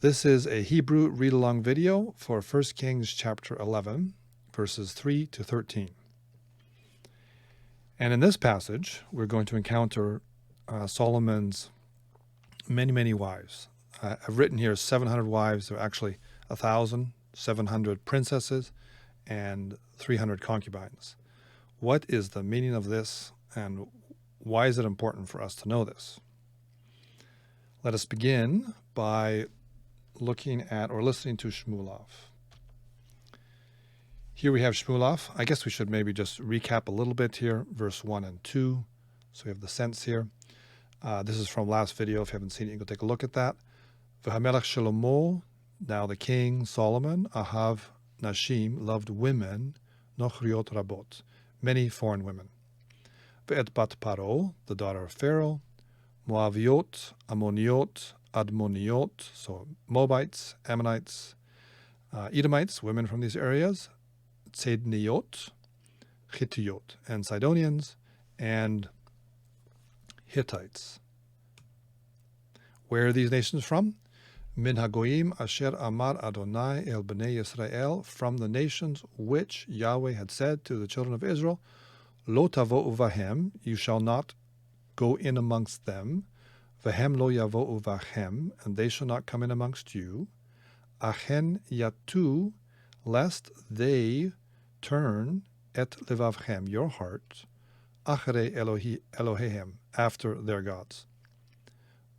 This is a Hebrew read-along video for 1 Kings chapter 11, verses 3 to 13. And in this passage, we're going to encounter Solomon's many wives. I've written here 700 wives. There are actually 1,700 princesses and 300 concubines. What is the meaning of this, and why is it important for us to know this? Let us begin by looking at or listening to Shmuelov. Here we have Shmuelov. I guess we should maybe just recap a little bit here, verse 1 and 2. So we have the sense here. This is from last video. If you haven't seen it, you can go take a look at that. V'hamelech Shlomo, now the king Solomon, ahav nashim, loved women, nochriot rabot, many foreign women. Ve'et bat Paro, the daughter of Pharaoh, Moaviot, Ammoniot, Admoniot, so Moabites, Ammonites, Edomites, women from these areas, Tzedniot, Hittite, and Sidonians, and Hittites. Where are these nations from? Min hagoyim asher amar Adonai el bnei Yisrael, from the nations which Yahweh had said to the children of Israel, Lo tavo'u vahem, you shall not go in amongst them, Vahem lo yavo'u vachem, and they shall not come in amongst you, Achen yatu, lest they turn et levavchem, your heart, Achere Elohehem, after their gods.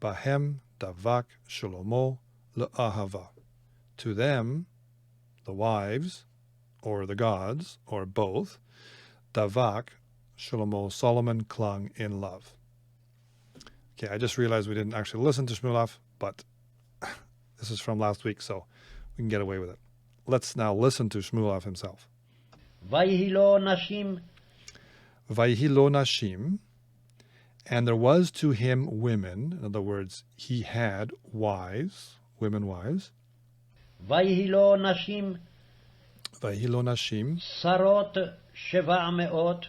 Bahem davak Shlomo le'ahava. To them, the wives, or the gods, or both, davak Shlomo, Solomon clung in love. Okay, I just realized we didn't actually listen to Shmuelov, but this is from last week, so we can get away with it. Let's now listen to Shmuelov himself. Vayhi lo nashim, and there was to him women, in other words, he had wives, women wives. Vayhi lo nashim, sarot sheva me'ot,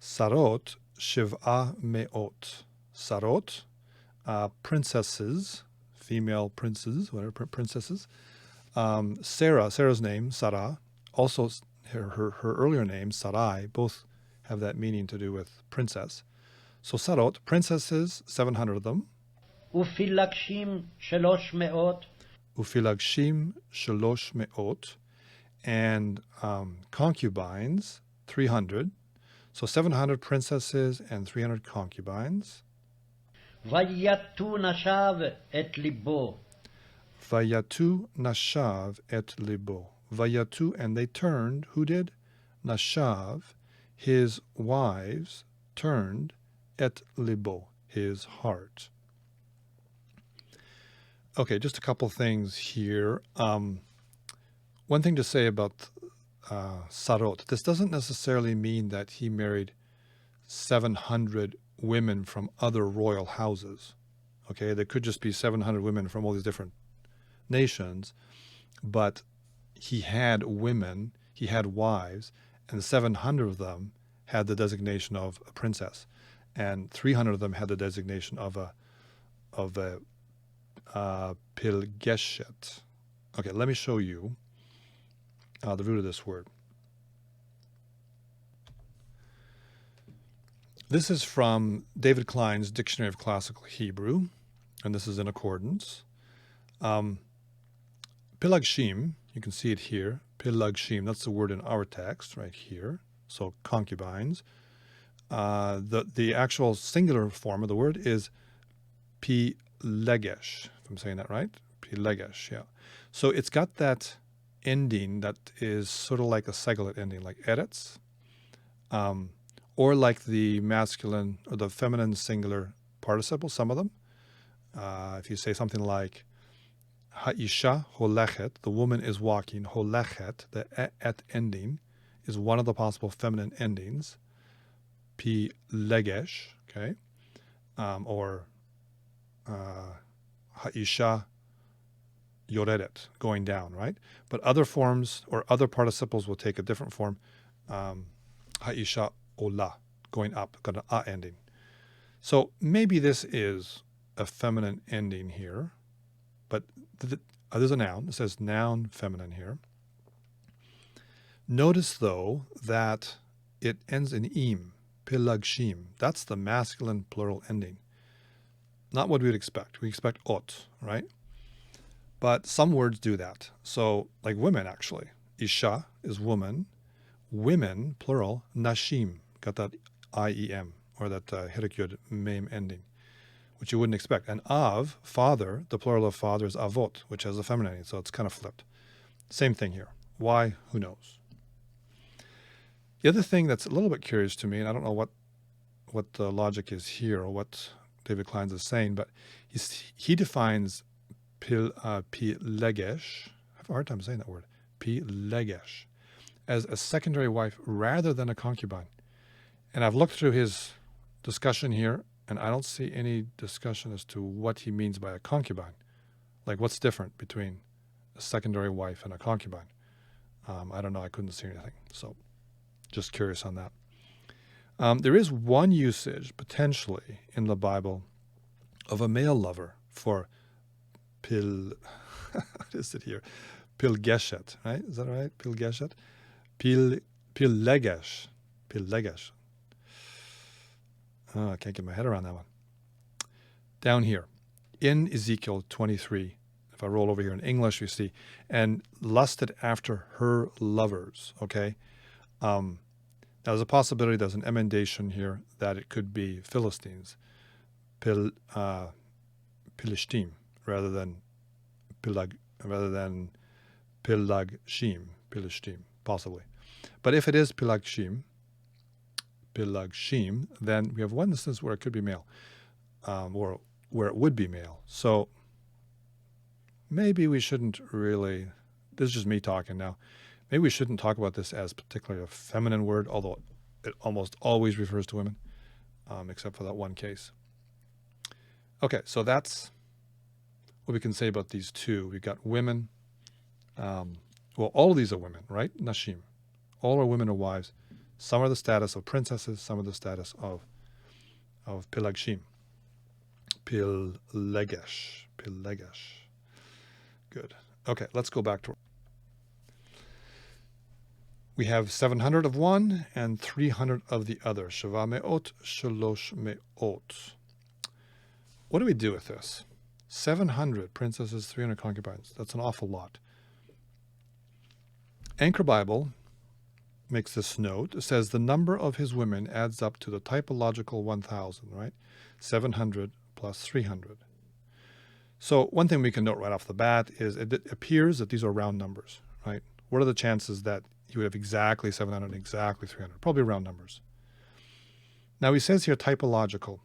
sarot sheva me'ot. Sarot, princesses, female princes, whatever, princesses. Sarah's name, Sarah, also her earlier name, Sarai, both have that meaning to do with princess. So Sarot, princesses, 700 of them. Ufilagshim shalosh me'ot. And concubines, 300. So 700 princesses and 300 concubines. Vayatu nashav et libo. Vayatu, and they turned, who did? Nashav, his wives, turned, et libo, his heart. Okay, just a couple things here. One thing to say about Sarot, this doesn't necessarily mean that he married 700 women from other royal houses. Okay, there could just be 700 women from all these different nations, but he had women, he had wives, and 700 of them had the designation of a princess, and 300 of them had the designation of a pilgeshet. Okay, let me show you the root of this word. This is from David Klein's Dictionary of Classical Hebrew, and this is in accordance. Pilagshim, you can see it here. Pilagshim, that's the word in our text right here. So concubines. The actual singular form of the word is pilegesh, if I'm saying that right. Pilegesh, yeah. So it's got that ending that is sort of like a seglet ending, like eretz, or like the masculine or the feminine singular participle, some of them. If you say something like ha'isha holechet, the woman is walking, holechet, the et ending is one of the possible feminine endings. Pilegesh, okay, or ha'isha yoreret, going down, right? But other forms or other participles will take a different form. Ha'isha ola, going up, got an a ending. So maybe this is a feminine ending here, but There's a noun. It says noun feminine here. Notice, though, that it ends in im, pilagshim. That's the masculine plural ending. Not what we'd expect. We expect ot, right? But some words do that. So, like women, actually. Isha is woman. Women, plural, nashim. Got that I-E-M, or that hirakyud mem ending, which you wouldn't expect. And av, father, the plural of father is avot, which has a feminine, so it's kind of flipped. Same thing here. Why? Who knows? The other thing that's a little bit curious to me, and I don't know what the logic is here or what David Kleins is saying, but he defines pilegesh, I have a hard time saying that word, pilegesh, as a secondary wife rather than a concubine. And I've looked through his discussion here, and I don't see any discussion as to what he means by a concubine. Like, what's different between a secondary wife and a concubine? I don't know. I couldn't see anything. So just curious on that. There is one usage, potentially, in the Bible of a male lover for what is it here? Pilgeshet, right? Is that right? Pilgeshet? Pilegesh. Pilegesh. Oh, I can't get my head around that one. Down here, in Ezekiel 23, if I roll over here in English, you see, and lusted after her lovers, okay? Now, there's a possibility, there's an emendation here, that it could be Philistines, Pilishtim, rather than Pilagshim, possibly. But if it is Pilagshim, then we have one instance where it could be male, or where it would be male. So maybe we shouldn't really, this is just me talking now, maybe we shouldn't talk about this as particularly a feminine word, although it almost always refers to women, except for that one case. Okay, so that's what we can say about these two. We've got women. Well, all of these are women, right? Nashim. All are women or wives. Some are the status of princesses. Some are the status of Pilagshim. Pilegesh. Good. Okay, let's go back to. We have 700 of one and 300 of the other. Sheva me'ot, shalosh me'ot. What do we do with this? 700 princesses, 300 concubines. That's an awful lot. Anchor Bible makes this note. It says the number of his women adds up to the typological 1,000, right? 700 plus 300. So one thing we can note right off the bat is it appears that these are round numbers, right? What are the chances that he would have exactly 700 and exactly 300? Probably round numbers. Now he says here typological.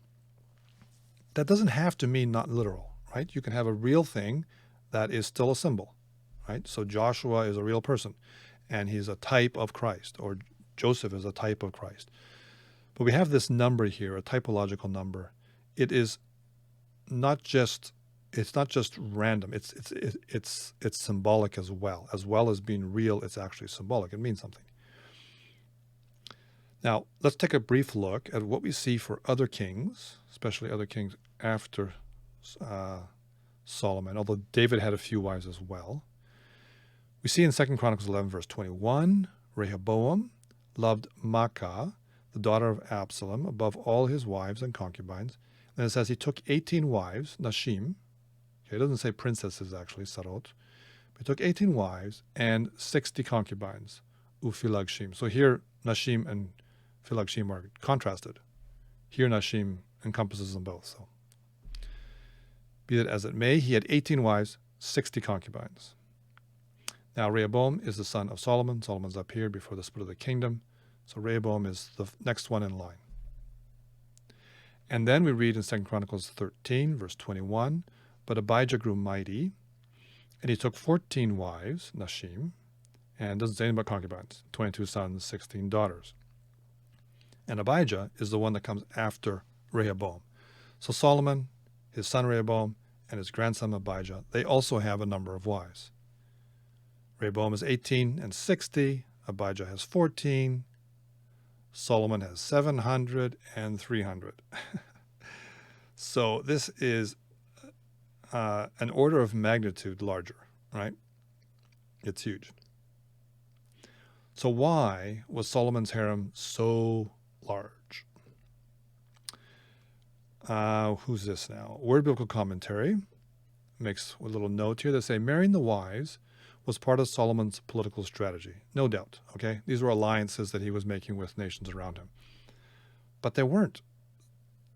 That doesn't have to mean not literal, right? You can have a real thing that is still a symbol, right? So Joshua is a real person, and he's a type of Christ, or Joseph is a type of Christ. But we have this number here, a typological number. It is not just, it's not just random. It's symbolic as well as being real. It's actually symbolic. It means something. Now let's take a brief look at what we see for other kings, especially other kings after Solomon. Although David had a few wives as well. We see in 2 Chronicles 11, verse 21, Rehoboam loved Maacah, the daughter of Absalom, above all his wives and concubines. And it says he took 18 wives, Nashim. Okay, it doesn't say princesses, actually, Sarot. But he took 18 wives and 60 concubines, Ufilagshim. So here, Nashim and Filagshim are contrasted. Here, Nashim encompasses them both. So, be it as it may, he had 18 wives, 60 concubines. Now, Rehoboam is the son of Solomon. Solomon's up here before the split of the kingdom. So Rehoboam is the next one in line. And then we read in 2 Chronicles 13, verse 21, but Abijah grew mighty, and he took 14 wives, Nashim, and doesn't say anything about concubines, 22 sons, 16 daughters. And Abijah is the one that comes after Rehoboam. So Solomon, his son Rehoboam, and his grandson Abijah, they also have a number of wives. Rehoboam is 18 and 60. Abijah has 14. Solomon has 700 and 300. So this is an order of magnitude larger, right? It's huge. So why was Solomon's harem so large? Who's this now? Word Biblical Commentary makes a little note here that say marrying the wives was part of Solomon's political strategy. No doubt, okay? These were alliances that he was making with nations around him. But there weren't,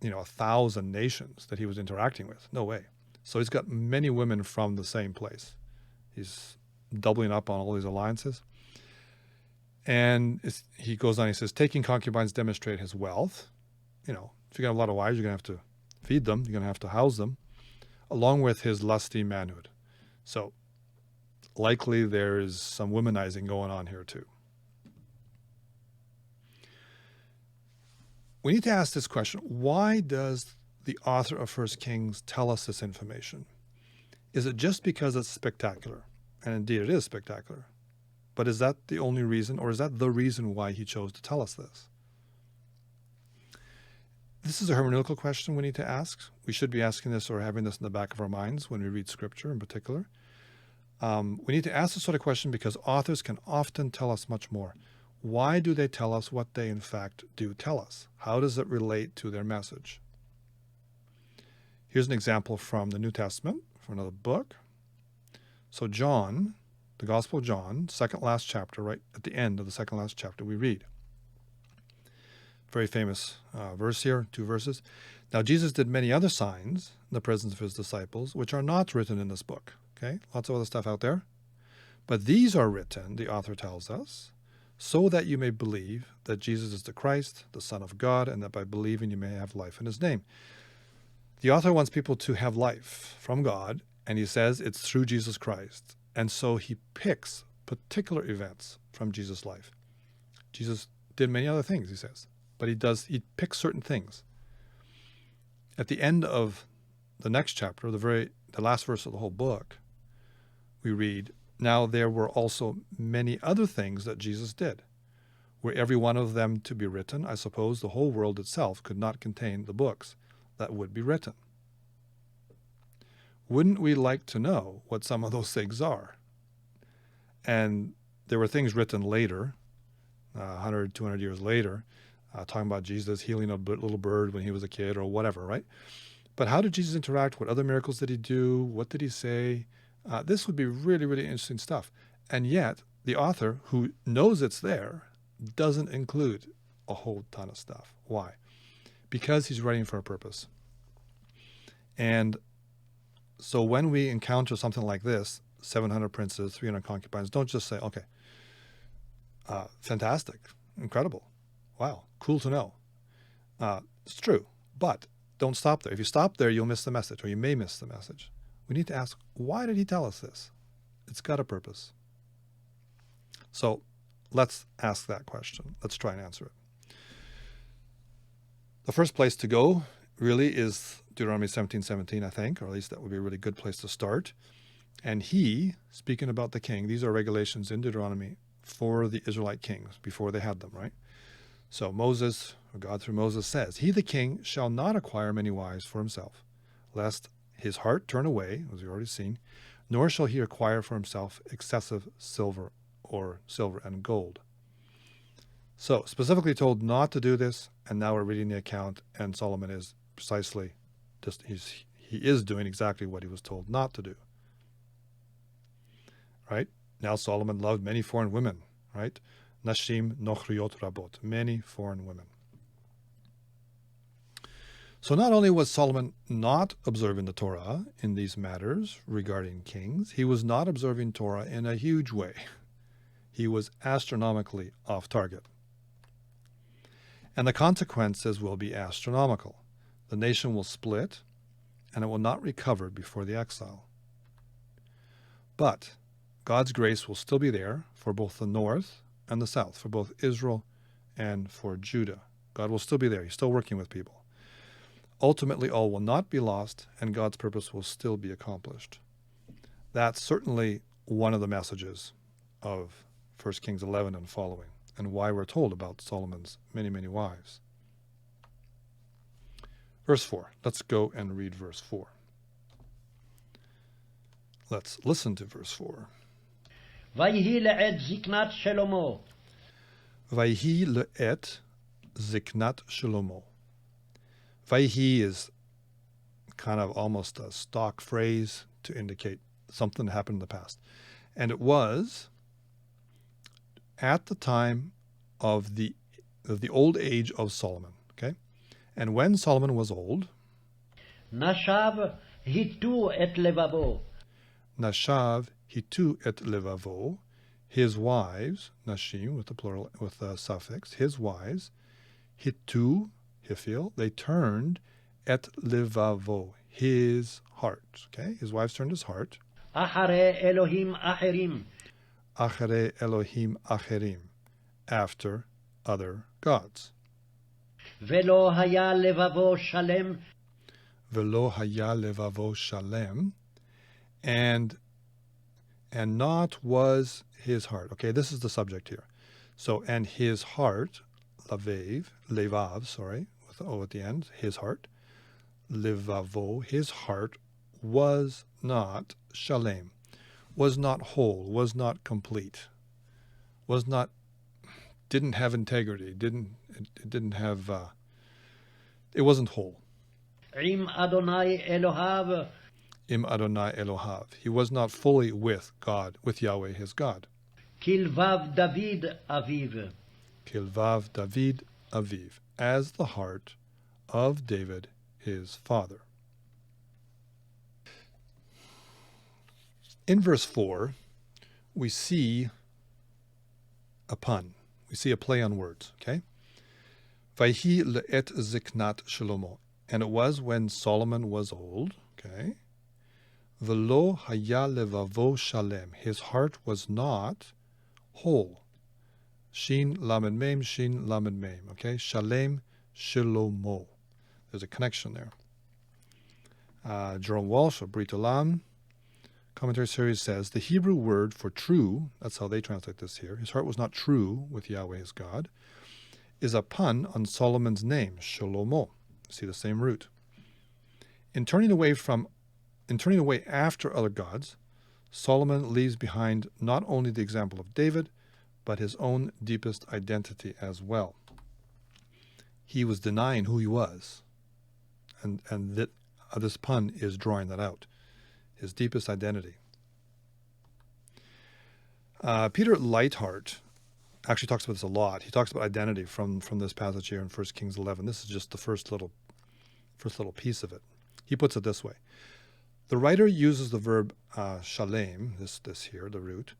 1,000 nations that he was interacting with. No way. So he's got many women from the same place. He's doubling up on all these alliances. And he goes on, he says, taking concubines demonstrate his wealth. If you got a lot of wives, you're going to have to feed them. You're going to have to house them, along with his lusty manhood. So likely there is some womanizing going on here too. We need to ask this question. Why does the author of 1 Kings tell us this information? Is it just because it's spectacular? And indeed it is spectacular. But is that the only reason, or is that the reason why he chose to tell us this? This is a hermeneutical question we need to ask. We should be asking this or having this in the back of our minds when we read Scripture in particular. We need to ask this sort of question because authors can often tell us much more. Why do they tell us what they in fact do tell us? How does it relate to their message? Here's an example from the New Testament, from another book. So John, the Gospel of John, second last chapter, right at the end of the second last chapter, we read. Very famous verse here, 2 verses. Now Jesus did many other signs in the presence of his disciples, which are not written in this book. Okay, lots of other stuff out there. But these are written, the author tells us, so that you may believe that Jesus is the Christ, the Son of God, and that by believing you may have life in his name. The author wants people to have life from God, and he says it's through Jesus Christ. And so he picks particular events from Jesus' life. Jesus did many other things, he says, but he picks certain things. At the end of the next chapter, the last verse of the whole book, we read, now there were also many other things that Jesus did. Were every one of them to be written, I suppose the whole world itself could not contain the books that would be written. Wouldn't we like to know what some of those things are? And there were things written later, 100, 200 years later, talking about Jesus healing a little bird when he was a kid or whatever, right? But how did Jesus interact? What other miracles did he do? What did he say? This would be really, really interesting stuff. And yet, the author, who knows it's there, doesn't include a whole ton of stuff. Why? Because he's writing for a purpose. And so when we encounter something like this, 700 princes, 300 concubines, don't just say, okay, fantastic, incredible, wow, cool to know. It's true, but don't stop there. If you stop there, you'll miss the message, or you may miss the message. We need to ask, why did he tell us this? It's got a purpose. So let's ask that question. Let's try and answer it. The first place to go really is Deuteronomy 17:17, I think, or at least that would be a really good place to start. And he, speaking about the king, these are regulations in Deuteronomy for the Israelite kings before they had them, right? So Moses, or God through Moses says, he, the king, shall not acquire many wives for himself, lest his heart turn away, as we've already seen, nor shall he acquire for himself excessive silver and gold. So specifically told not to do this, and now we're reading the account, and Solomon is precisely just, he is doing exactly what he was told not to do. Right? Now Solomon loved many foreign women, right? Nashim nochriot rabot, many foreign women. So not only was Solomon not observing the Torah in these matters regarding kings, he was not observing Torah in a huge way. He was astronomically off target. And the consequences will be astronomical. The nation will split, and it will not recover before the exile. But God's grace will still be there for both the north and the south, for both Israel and for Judah. God will still be there. He's still working with people. Ultimately, all will not be lost, and God's purpose will still be accomplished. That's certainly one of the messages of 1 Kings 11 and following, and why we're told about Solomon's many, many wives. Verse 4. Let's go and read verse 4. Let's listen to verse 4. ויהי לעת זקנת שלמה, Vayhi le'et ziknat shlomo. Vayhi is kind of almost a stock phrase to indicate something that happened in the past. And it was at the time of the old age of Solomon. Okay? And when Solomon was old, נשב היטו את לבבו, Nashav hitu et levavo, his wives, Nashim with the plural, with the suffix, his wives, hitu, hifil, they turned et levavo, his heart. Okay, his wives turned his heart. אחרי אלוהים אחרים, Achere Elohim acherim, after other gods. ולא היה לבבו שלם, Velo haya levavo shalem, and not was his heart. Okay, this is the subject here. So, and his heart, levav, sorry, with the O at the end, his heart, levavo, his heart was not shalem, was not whole, was not complete, didn't have integrity, it wasn't whole. עם אדוני אלוהיו, Im Adonai Elohav. He was not fully with God, with Yahweh his God. כלבב דוד אביו. Kilvav David Aviv, as the heart of David his father. In verse 4, we see a pun. We see a play on words, okay? Vayhi le'et ziknat Shlomo. And it was when Solomon was old, okay? Velo haya levavo shalem. His heart was not whole. Shin lamed mem, shin lamed mem. Okay, shalem shilomo. There's a connection there. Jerome Walsh of Brit Olam commentary series says the Hebrew word for true, that's how they translate this here, his heart was not true with Yahweh his God, is a pun on Solomon's name, Shlomo. See the same root. In turning away after other gods, Solomon leaves behind not only the example of David, but his own deepest identity as well. He was denying who he was, and that this pun is drawing that out, his deepest identity. Peter Leithart actually talks about this a lot. He talks about identity from this passage here in 1 Kings 11. This is just the first little piece of it. He puts it this way. The writer uses the verb shalem, this here, the root,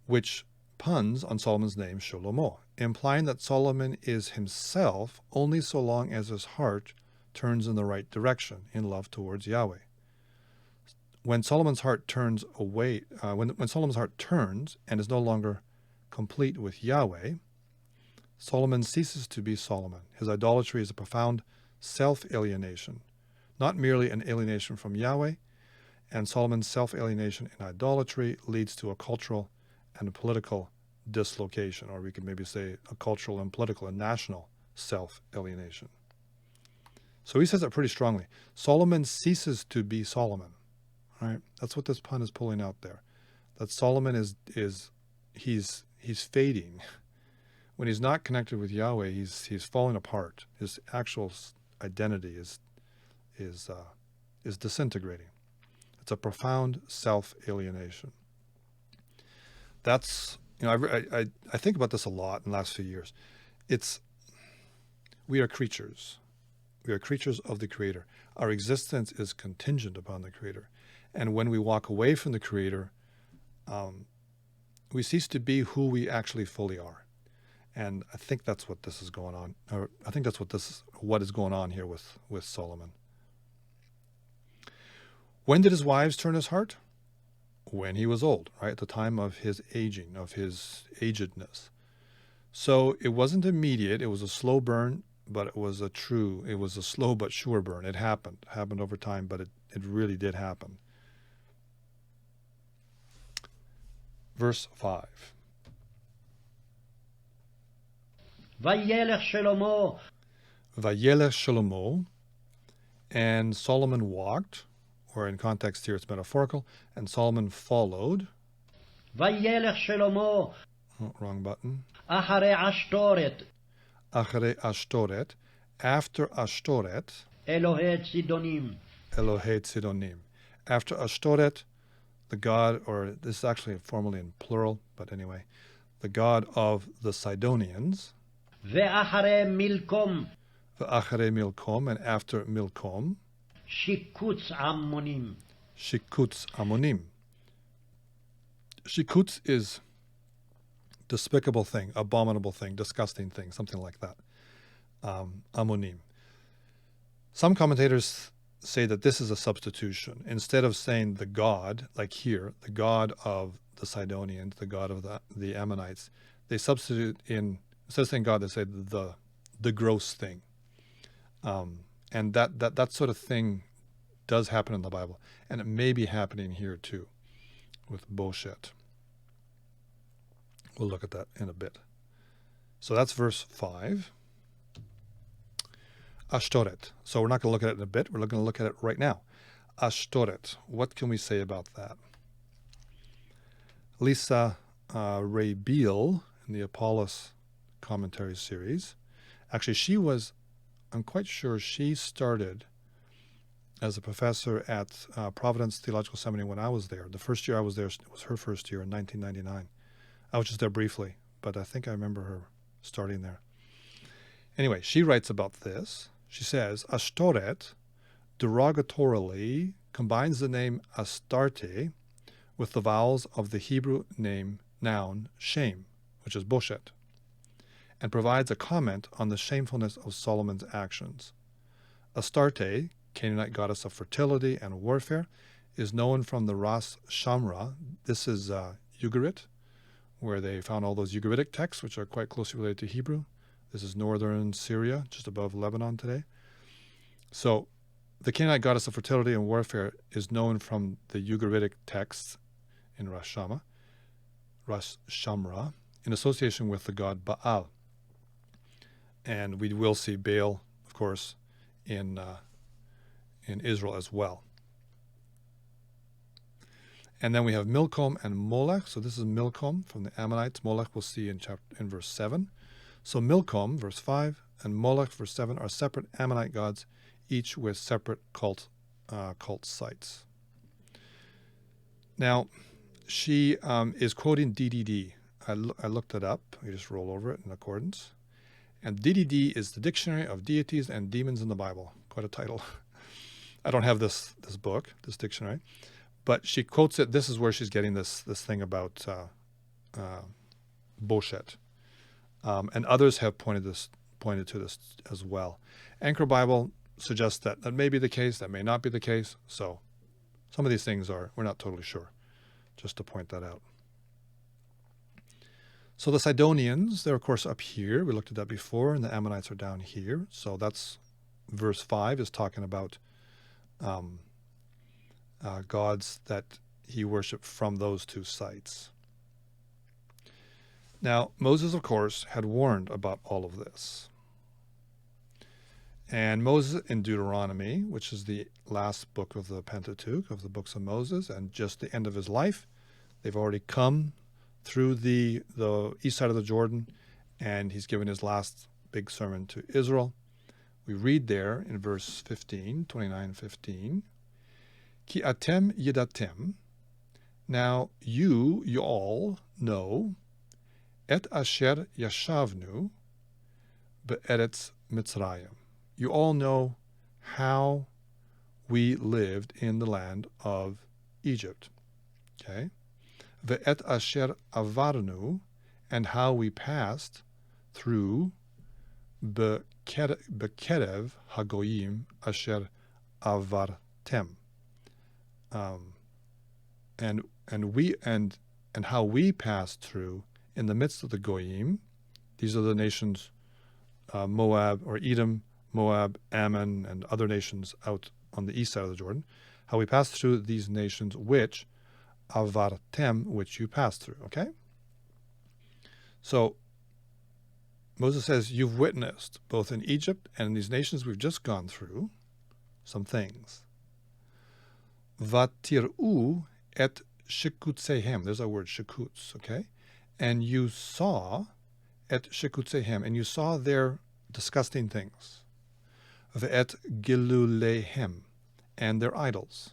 which puns on Solomon's name, Shlomo, implying that Solomon is himself only so long as his heart turns in the right direction, in love towards Yahweh. When Solomon's heart turns away, when Solomon's heart turns and is no longer complete with Yahweh, Solomon ceases to be Solomon. His idolatry is a profound self-alienation, not merely an alienation from Yahweh, and Solomon's self-alienation in idolatry leads to a cultural and a political dislocation, or we could maybe say a cultural and political and national self-alienation. So he says it pretty strongly. Solomon ceases to be Solomon. All right? That's what this pun is pulling out there. That Solomon he's fading. When he's not connected with Yahweh, he's falling apart. His actual identity is disintegrating. It's a profound self-alienation. That's, I think about this a lot in the last few years. We are creatures. We are creatures of the Creator. Our existence is contingent upon the Creator. And when we walk away from the Creator, we cease to be who we actually fully are. And I think that's what this is going on. Or I think that's what is going on here with Solomon. When did his wives turn his heart? When he was old, right? At the time of his aging, of his agedness. So it wasn't immediate. It was a slow burn, but it was a slow but sure burn. It happened over time, but it really did happen. Verse 5. וילך Vayelech Shlomo, and Solomon walked, or in context here it's metaphorical, and Solomon followed. וילך שלמה Oh, wrong button. אחרי עשתורת Achere Ashtoreth, after Ashtoreth, אלוהי צידונים. Elohei Tzidonim. After Ashtoreth, the god, or this is actually formally in plural, but anyway, the god of the Sidonians, ואחרי מלקום V'achere Milkom, and after Milkom, שיקוץ עמונים. Shikutz Amonim. Shikutz is despicable thing, abominable thing, disgusting thing, something like that. Amonim. Some commentators say that this is a substitution. Instead of saying the god, like here, the god of the Sidonians, the god of the Ammonites, they substitute in, instead of saying God, they say the gross thing. And that sort of thing does happen in the Bible. And it may be happening here too, with Boshet. We'll look at that in a bit. So that's verse 5. Ashtoreth. So we're not going to look at it in a bit. We're going to look at it right now. Ashtoreth. What can we say about that? Lisa Ray Beale in the Apollos commentary series. Actually, she was, I'm quite sure she started as a professor at Providence Theological Seminary when I was there. The first year I was there was her first year in 1999. I was just there briefly, but I think I remember her starting there. Anyway, she writes about this. She says, Ashtoreth derogatorily combines the name Astarte with the vowels of the Hebrew noun shame, which is Boshet, and provides a comment on the shamefulness of Solomon's actions. Astarte, Canaanite goddess of fertility and warfare, is known from the Ras Shamra. This is Ugarit, where they found all those Ugaritic texts, which are quite closely related to Hebrew. This is northern Syria, just above Lebanon today. So the Canaanite goddess of fertility and warfare is known from the Ugaritic texts in Ras Shamra, in association with the god Baal. And we will see Baal, of course, in Israel as well. And then we have Milcom and Molech. So this is Milcom from the Ammonites. Molech we'll see in verse 7. So Milcom, verse 5, and Molech, verse 7, are separate Ammonite gods, each with separate cult sites. Now, she is quoting DDD. I looked it up. You just roll over it in accordance. And DDD is the Dictionary of Deities and Demons in the Bible. Quite a title. I don't have this book, this dictionary, but she quotes it. This is where she's getting this thing about Boshet. And others have pointed to this as well. Anchor Bible suggests that may be the case, that may not be the case. So some of these things we're not totally sure, just to point that out. So the Sidonians, they're of course up here. We looked at that before, and the Ammonites are down here. So that's verse 5 is talking about gods that he worshipped from those two sites. Now, Moses, of course, had warned about all of this. And Moses in Deuteronomy, which is the last book of the Pentateuch, of the books of Moses, and just the end of his life, they've already come through the east side of the Jordan, and he's given his last big sermon to Israel. We read there in verse 15, 29-15, Ki atem yidatem, now you all know, et asher yashavnu be'eretz Mitzrayim. You all know how we lived in the land of Egypt. Okay? Ve'et asher avarnu, and how we passed through bekerev hagoyim asher avartem. And how we passed through in the midst of the goyim. These are the nations, Moab or Edom, Moab, Ammon, and other nations out on the east side of the Jordan. How we passed through these nations, which avartem, which you passed through. Okay. So Moses says, you've witnessed both in Egypt and in these nations we've just gone through some things. Vatir'u et shikutsehem. There's our word shikuts, okay? And you saw et shikutsehem, and you saw their disgusting things. Ve'et gilulehem, and their idols.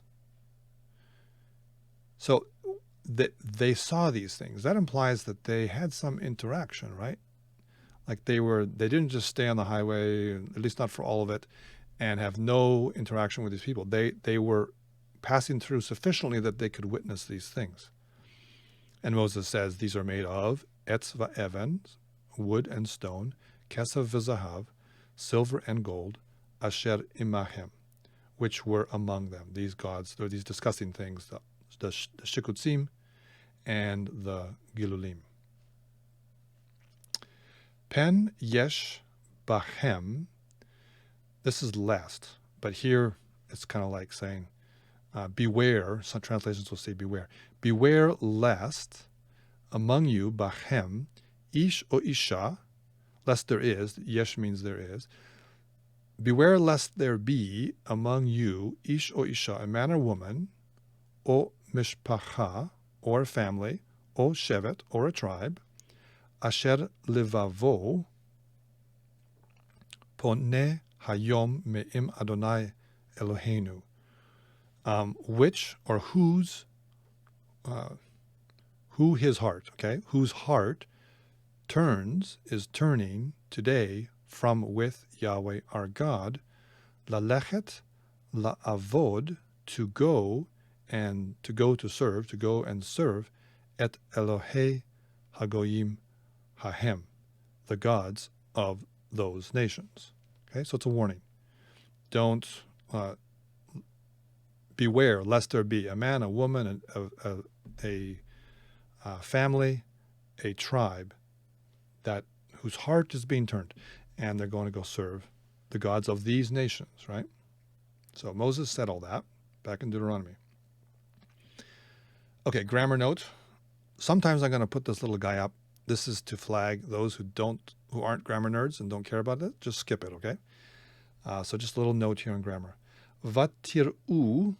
So they saw these things. That implies that they had some interaction, right? Like they didn't just stay on the highway, at least not for all of it, and have no interaction with these people. They were passing through sufficiently that they could witness these things. And Moses says these are made of etz va'evan, wood and stone, kesav v'zahav, silver and gold, asher imahem, which were among them. These gods, or these disgusting things, the shikutzim and the gilulim. Pen yesh bahem. This is lest, but here it's kind of like saying beware. Some translations will say beware. Beware lest among you, bahem, ish o isha, lest there is, yesh means there is. Beware lest there be among you, ish o isha, a man or woman, o mishpacha, or a family, o shevet, or a tribe, asher levavo, poneh hayom me'im Adonai Eloheinu, which or whose, who his heart, okay, whose heart is turning today from with Yahweh our God, lalechet la'avod, to go and serve, et Elohei hagoyim hahem, the gods of those nations. Okay, so it's a warning. Don't beware lest there be a man, a woman, a family, a tribe whose heart is being turned, and they're going to go serve the gods of these nations, right? So Moses said all that back in Deuteronomy. Okay, grammar note. Sometimes I'm going to put this little guy up. This is to flag those who aren't grammar nerds and don't care about it. Just skip it, okay? So just a little note here on grammar. Vatir'u,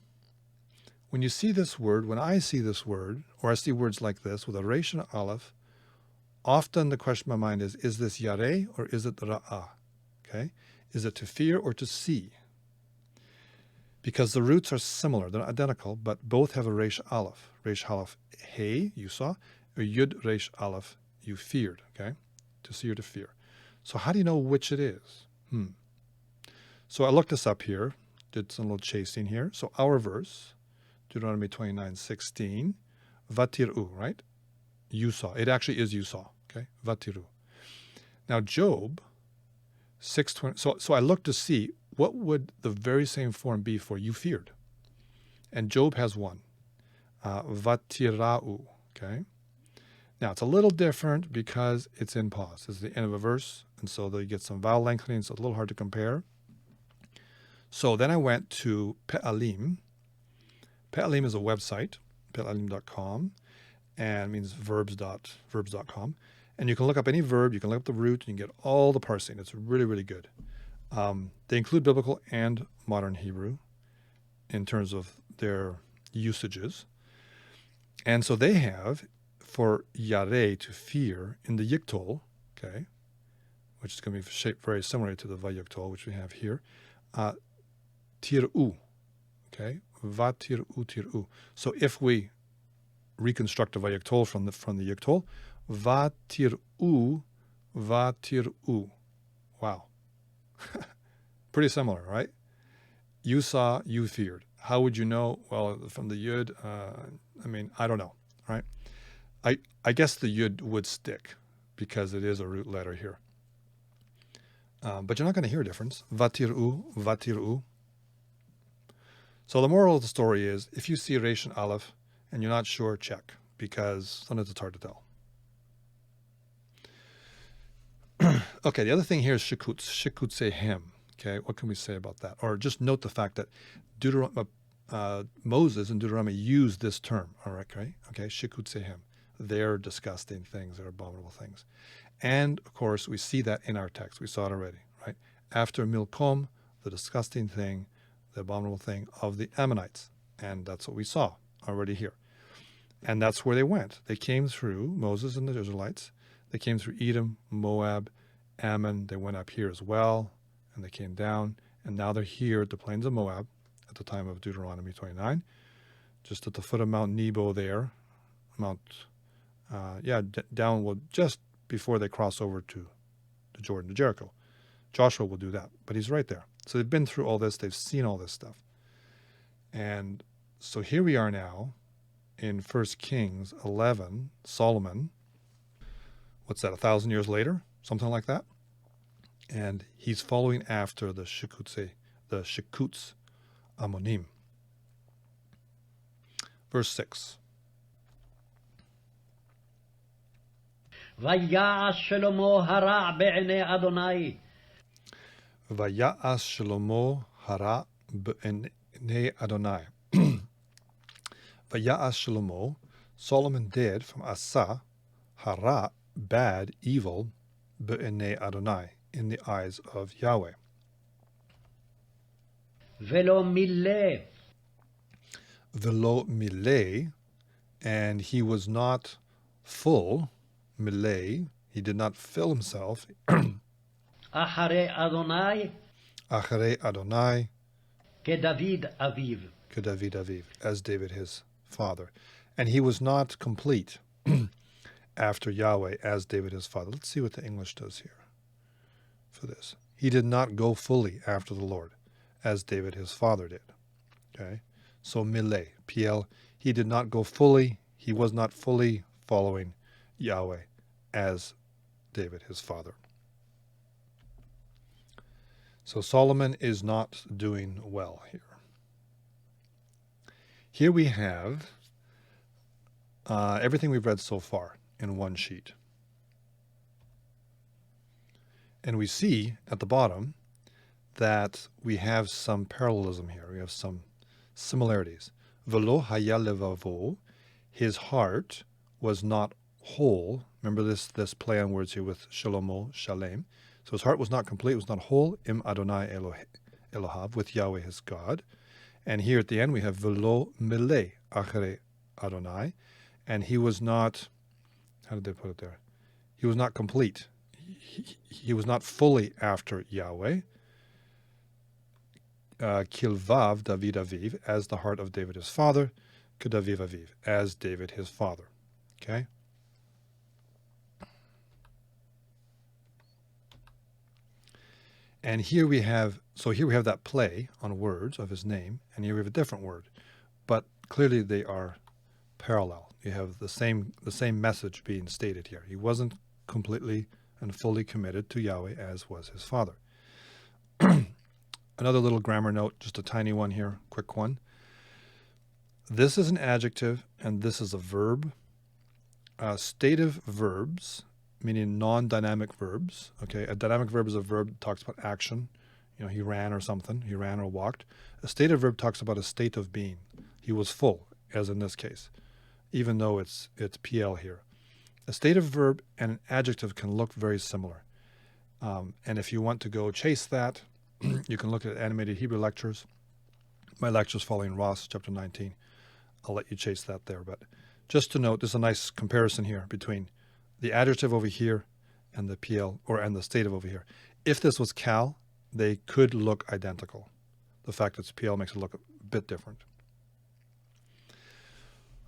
when you see this word, when I see this word, or I see words like this with a resh and aleph, often the question in my mind is this yareh or is it ra'ah? Okay? Is it to fear or to see? Because the roots are similar, they're identical, but both have a resh aleph. Resh aleph, hey, you saw, or yud resh aleph, you feared, okay? To see or to fear. So how do you know which it is? So I looked this up here, did some little chasing here. So our verse, Deuteronomy 29:16, vatir'u, right? You saw. It actually is you saw, okay? Vatir'u. Now Job 6:20. So I looked to see what would the very same form be for you feared. And Job has one. Vatira'u, okay? Now, it's a little different because it's in pause. It's the end of a verse, and so they get some vowel lengthening, so it's a little hard to compare. So then I went to Pe'alim. Pe'alim is a website, pe'alim.com, and it means verbs.com. And you can look up any verb, you can look up the root, and you can get all the parsing. It's really, really good. They include biblical and modern Hebrew in terms of their usages. And so they have, for yareh, to fear, in the yiktol, okay, which is going to be shaped very similar to the vayiktol, which we have here, tir'u, okay, vatir'u tir'u. So if we reconstruct the vayiktol from the yiktol, vatir'u, vatir'u. Wow. Pretty similar, right? You saw, you feared. How would you know? Well, from the yud, I don't know, right? I guess the yud would stick because it is a root letter here. But you're not going to hear a difference. Vatir'u, vatir'u. So the moral of the story is, if you see resh and aleph and you're not sure, check, because sometimes it's hard to tell. Okay, the other thing here is shikutsehem. Okay, what can we say about that? Or just note the fact that Moses in Deuteronomy used this term. All right, okay, shikutsehem. They're disgusting things, they're abominable things. And, of course, we see that in our text. We saw it already, right? After Milkom, the disgusting thing, the abominable thing of the Ammonites. And that's what we saw already here. And that's where they went. They came through, Moses and the Israelites. They came through Edom, Moab, Ammon. They went up here as well, and they came down. And now they're here at the plains of Moab at the time of Deuteronomy 29, just at the foot of Mount Nebo there. Down just before they cross over to the Jordan, to Jericho. Joshua will do that, but he's right there. So they've been through all this. They've seen all this stuff. And so here we are now in 1 Kings 11, Solomon, what's that, 1,000 years later? Something like that. And he's following after the Shikuts Ammonim. Verse 6. ויעש שלמה הרע בעיני אדוני. ויעש שלמה הרע בעיני Adonai. Vaya'as Shlomo, Solomon did from Asa, hara, bad, evil, be'enei Adonai, in the eyes of Yahweh. ולא מילא. Velo milei, and he was not full, milei, he did not fill himself, אחרי אדוני acharei Adonai, כדוד אביו. kedavid aviv, as David his father. And he was not complete after Yahweh as David his father. Let's see what the English does here for this. He did not go fully after the Lord as David his father did. Okay? So milei, PL, he did not go fully, he was not fully following Yahweh as David his father. So Solomon is not doing well here. Here we have everything we've read so far in one sheet. And we see at the bottom that we have some parallelism here. We have some similarities. Velo haya levavo, his heart was not whole. Remember this play on words here with shalomo, shalem. So his heart was not complete, was not whole, im Adonai Elohav, with Yahweh his God. And here at the end we have velo milei achere Adonai, and he was not, how did they put it there? He was not complete. He was not fully after Yahweh. Kilvav David Aviv, as the heart of David his father, Kedaviv Aviv, as David his father. Okay? And here we have that play on words of his name, and here we have a different word. But clearly they are parallel. You have the same message being stated here. He wasn't completely and fully committed to Yahweh as was his father. Another little grammar note, just a tiny one here, quick one. This is an adjective and this is a verb. Stative verbs, meaning non-dynamic verbs. Okay, a dynamic verb is a verb that talks about action. You know, he ran or something. He ran or walked. A stative verb talks about a state of being. He was full, as in this case, even though it's PL here. A stative verb and an adjective can look very similar. And if you want to go chase that, you can look at Animated Hebrew lectures. My lectures following Ross, chapter 19. I'll let you chase that there. But just to note, there's a nice comparison here between the adjective over here and the PL, and the stative over here. If this was Cal, they could look identical. The fact that it's PL makes it look a bit different.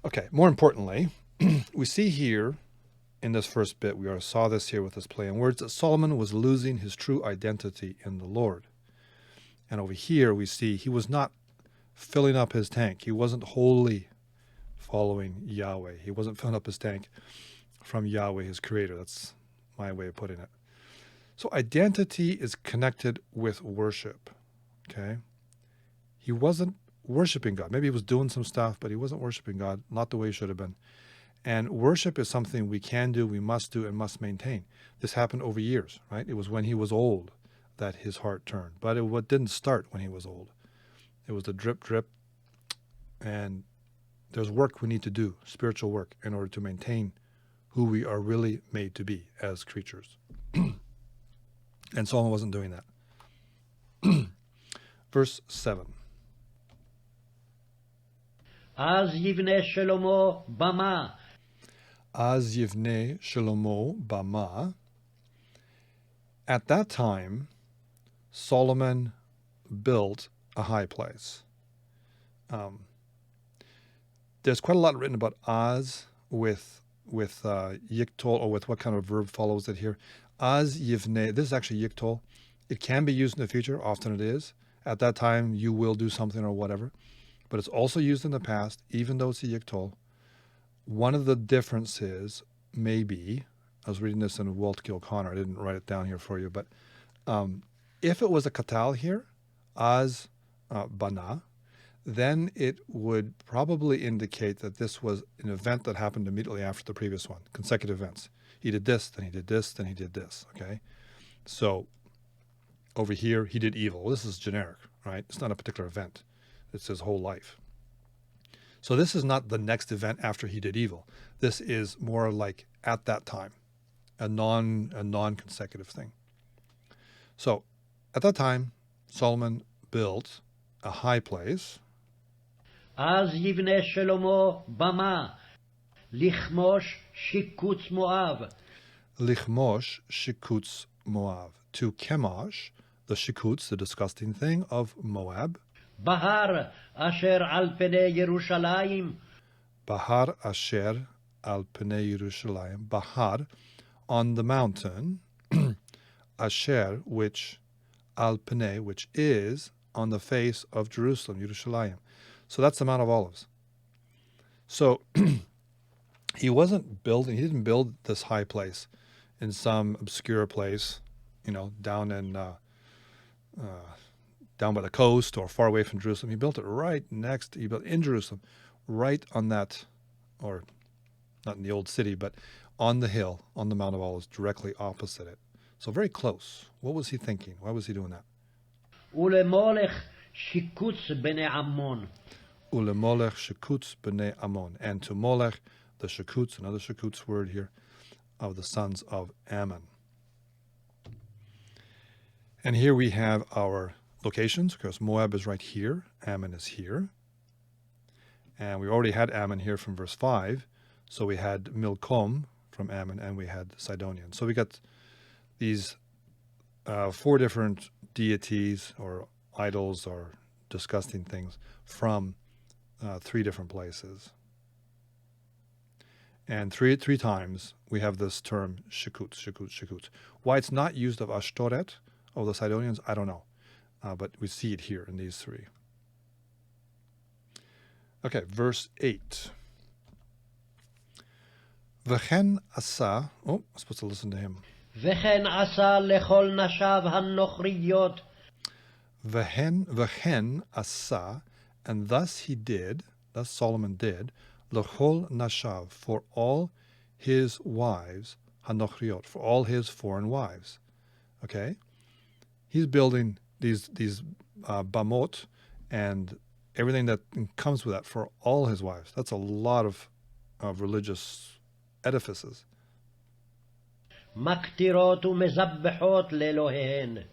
Okay, more importantly, we see here in this first bit, we already saw this here with this play on words, that Solomon was losing his true identity in the Lord. And over here we see he was not filling up his tank. He wasn't wholly following Yahweh. He wasn't filling up his tank from Yahweh, his creator. That's my way of putting it. So identity is connected with worship. Okay? He wasn't worshiping God. Maybe he was doing some stuff, but he wasn't worshiping God, not the way he should have been. And worship is something we can do, we must do, and must maintain. This happened over years, right? It was when he was old that his heart turned. But it didn't start when he was old. It was the drip, drip. And there's work we need to do, spiritual work, in order to maintain who we are really made to be as creatures. And Solomon wasn't doing that. Verse 7. אז יבנה שלמה במה. Az yivne Shlomo bama. At that time, Solomon built a high place. There's quite a lot written about az with yiktol, or with what kind of verb follows it here. Az yivne. This is actually yiktol. It can be used in the future. Often it is. At that time, you will do something or whatever. But it's also used in the past, even though it's a yiktol. One of the differences may be, I was reading this in Walt Gilconnor, I didn't write it down here for you, but if it was a katal here, az bana, then it would probably indicate that this was an event that happened immediately after the previous one, consecutive events. He did this, then he did this, then he did this, okay? So over here, he did evil. Well, this is generic, right? It's not a particular event. It's his whole life. So this is not the next event after he did evil. This is more like at that time, a non-consecutive thing. So at that time, Solomon built a high place. אז יבנה שלמה במה, לכמוש שיקוץ מואב. Lichmosh shikutz Moab. To Chemosh, the shikutz, the disgusting thing of Moab. בהר אשר על פני ירושלים. Bahar asher al pnei Yerushalayim. Bahar, on the mountain. Asher, which al pnei, which is on the face of Jerusalem, Yerushalayim. So that's the Mount of Olives. So he didn't build this high place in some obscure place, down by the coast or far away from Jerusalem. He built it he built in Jerusalem, right on that, or not in the old city, but on the hill, on the Mount of Olives, directly opposite it. So very close. What was he thinking? Why was he doing that? ולמולך שיקוץ בני עמון. Ulemolech shekutz b'nei Ammon. And to Molech, the shekutz, another shekutz word here, of the sons of Ammon. And here we have our locations, because Moab is right here, Ammon is here. And we already had Ammon here from verse 5. So we had Milcom from Ammon, and we had Sidonian. So we got these 4 different deities or idols or disgusting things from 3 different places. And three times we have this term shikutz, shikutz, shikutz. Why it's not used of Ashtoreth, of the Sidonians, I don't know. But we see it here in these 3. Okay, verse 8. V'chen asa, I'm supposed to listen to him. וכן עשה לכל נשיו הנוכריות. V'chen asa, and thus Solomon did, l'chol nashav, for all his wives, hanochriot, for all his foreign wives. Okay? He's building these bamot and everything that comes with that for all his wives. That's a lot of religious edifices. מקטירות ומזבחות לאלוהיהן.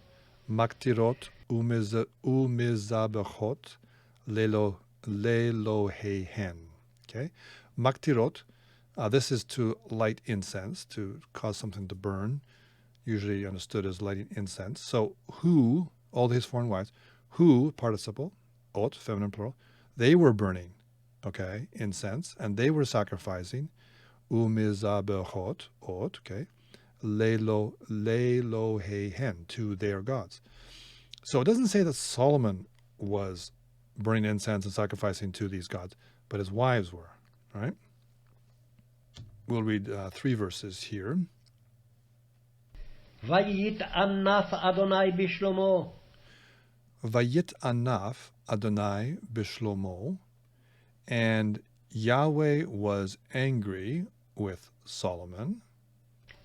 Maktirot umizabechot leloheihen. Okay? Maktirot, this is to light incense, to cause something to burn, usually understood as lighting incense. So who, all his foreign wives, who, participle, ot, feminine plural, they were burning, okay, incense, and they were sacrificing, umizabechot, ot, okay, leloheihen, to their gods. So it doesn't say that Solomon was burning incense and sacrificing to these gods, but his wives were, right? We'll read 3 verses here. ויתענף אדוני בשלמה. Vayit'anaf Adonai b'shlomo, and Yahweh was angry with Solomon.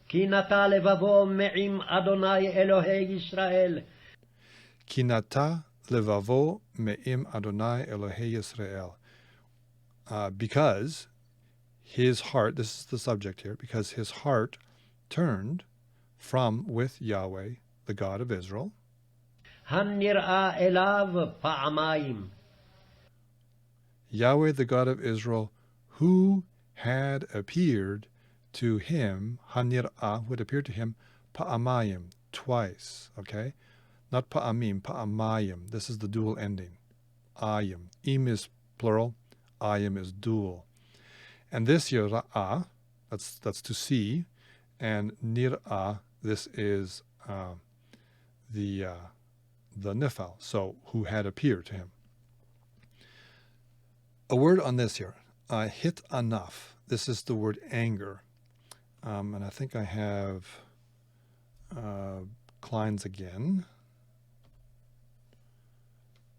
כי נטה לבבו מעם אדוני אלוהי ישראל. Ki nata levavo me'im Adonai Elohei Yisrael. Because his heart, this is the subject here, because his heart turned from with Yahweh, the God of Israel. הנראה אליו פעמיים. Yahweh the God of Israel, who had appeared to him, Hanir'ah, who had appeared to him, Pa'amayim, twice, okay? Not Pa'amim, Pa'amayim. This is the dual ending. Ayim. Im is plural, Ayim is dual. And this here, Ra'ah, that's to see, and Nir'ah, this is the nifal, so who had appeared to him. A word on this here, hit anaf. This is the word anger. And I think I have Klein's again.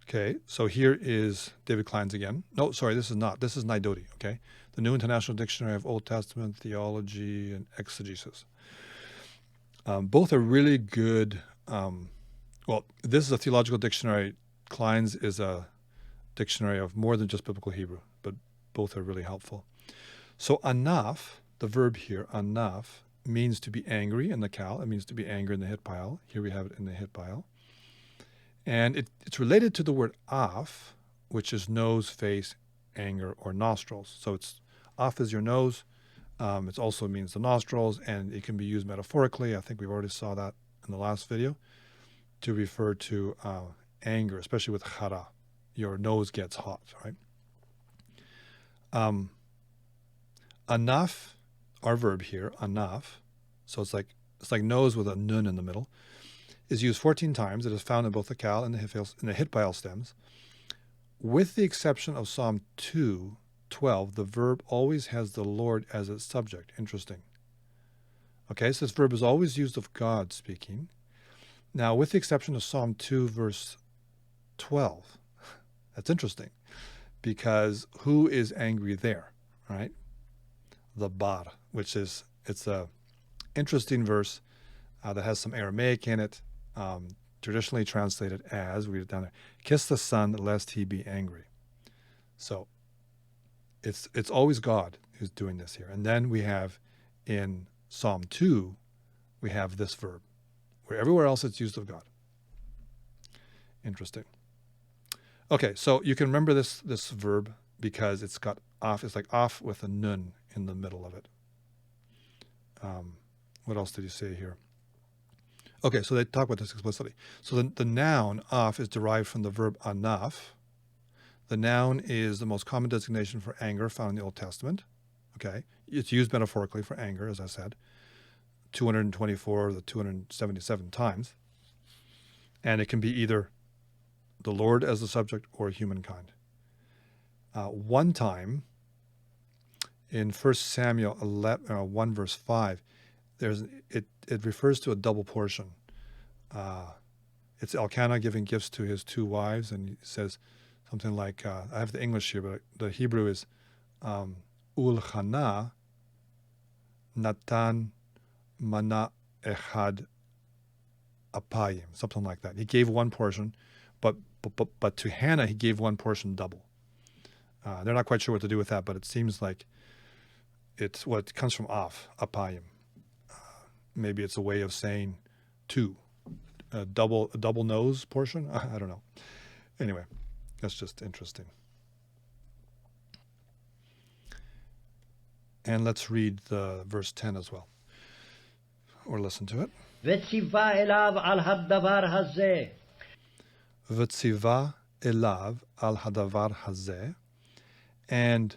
Okay, so here is David Klein's again. No, sorry, this is not. This is Naidoti, okay? The New International Dictionary of Old Testament Theology and Exegesis. Both are really good. Well, this is a theological dictionary. Klein's is a dictionary of more than just biblical Hebrew, but both are really helpful. So anaf, the verb here, anaf, means to be angry in the kal. It means to be angry in the hit pile. Here we have it in the hit pile. And it's related to the word af, which is nose, face, anger, or nostrils. So it's af is your nose. It also means the nostrils, and it can be used metaphorically. I think we already saw that in the last video, to refer to anger, especially with chara. Your nose gets hot, right? Anaf, our verb here, anaf, so it's like nose with a nun in the middle, is used 14 times. It is found in both the kal and the hit pile stems. With the exception of Psalm 2:12, the verb always has the Lord as its subject. Interesting. Okay, so this verb is always used of God speaking. Now, with the exception of Psalm 2, verse 12, that's interesting, because who is angry there, right? The bar, which is, it's a interesting verse that has some Aramaic in it, traditionally translated as, read it down there, kiss the son lest he be angry. So it's always God who's doing this here. And then we have in Psalm 2, we have this verb, where everywhere else it's used of God. Interesting. Okay, so you can remember this verb because it's got off. It's like off with a nun in the middle of it. What else did he say here? Okay, so they talk about this explicitly. So the noun off is derived from the verb anaf. The noun is the most common designation for anger found in the Old Testament. Okay, it's used metaphorically for anger, as I said, 224 to 277 times. And it can be either the Lord as the subject or humankind. One time, in 1 Samuel 1 verse 5, it refers to a double portion. It's Elkanah giving gifts to his two wives, and he says something like, I have the English here, but the Hebrew is Ulchana Natan Mana Echad Apayim, something like that. He gave one portion, but to Hannah he gave one portion double. They're not quite sure what to do with that, but it seems like it's what comes from apayim. Maybe it's a way of saying two, a double nose portion. I don't know. Anyway, that's just interesting. And let's read the verse 10 as well, or listen to it. וציווה אליו על הדבר הזה. וציווה אליו על הדבר הזה, and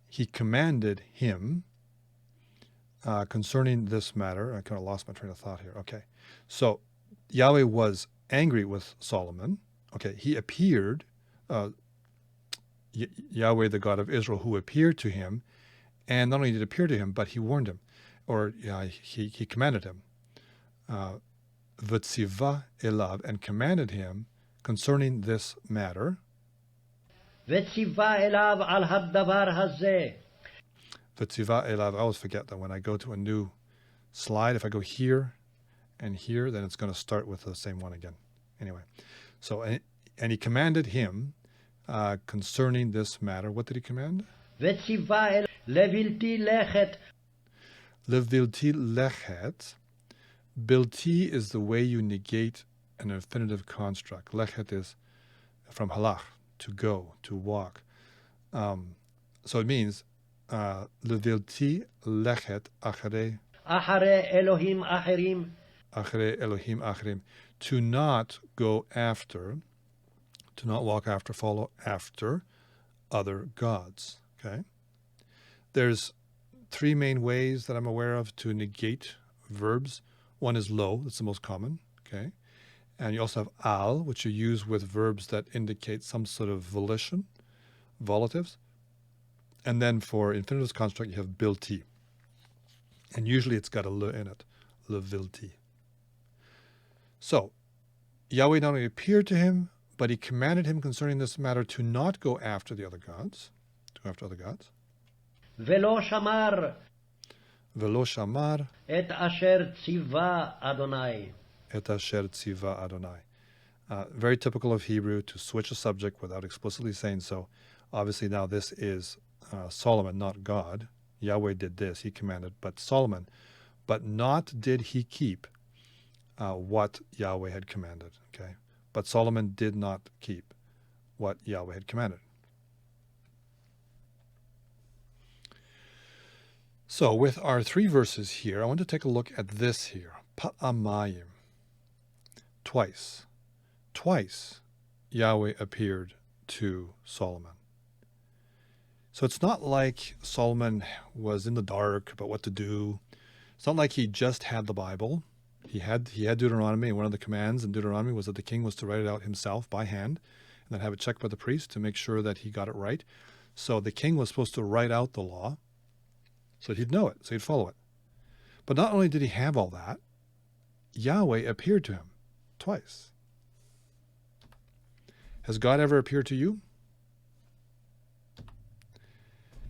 he commanded him concerning this matter. I kind of lost my train of thought here. Okay, so Yahweh was angry with Solomon. Okay, he appeared, Yahweh the God of Israel, who appeared to him, and not only did he appear to him, but he warned him, or he commanded him. V'tziva elav, and commanded him concerning this matter. וציווה אליו על הדבר הזה. V'tziva elav, I always forget that when I go to a new slide, if I go here and here, then it's going to start with the same one again. Anyway, so, and he commanded him concerning this matter. What did he command? וציווה לבלתי לכת. Levilti lechet. Bilti is the way you negate an infinitive construct. Lechet is from halach, to go, to walk. So it means levilti lechet achere אחרי אלוהים אחרים, Elohim achrim, to not go after, to not walk after, follow after other gods. Okay? There's three main ways that I'm aware of to negate verbs. One is lo, that's the most common. Okay? And you also have al, which you use with verbs that indicate some sort of volition, volatives. And then for infinitive construct, you have bilti. And usually it's got a le in it, levilti. So, Yahweh not only appeared to him, but he commanded him concerning this matter to not go after the other gods, ולא שמר Velo shamar את אשר ציווה אדוני. et asher tziva Adonai. Very typical of Hebrew to switch a subject without explicitly saying so. Obviously now this is Solomon, not God. Yahweh did this, he commanded, but Solomon. But not did he keep what Yahweh had commanded. Okay, but Solomon did not keep what Yahweh had commanded. So with our three verses here, I want to take a look at this here. Pa'amayim. Twice. Twice Yahweh appeared to Solomon. So it's not like Solomon was in the dark about what to do. It's not like he just had the Bible. He had Deuteronomy, and one of the commands in Deuteronomy was that the king was to write it out himself by hand and then have it checked by the priest to make sure that he got it right. So the king was supposed to write out the law so that he'd know it, so he'd follow it. But not only did he have all that, Yahweh appeared to him twice. Has God ever appeared to you?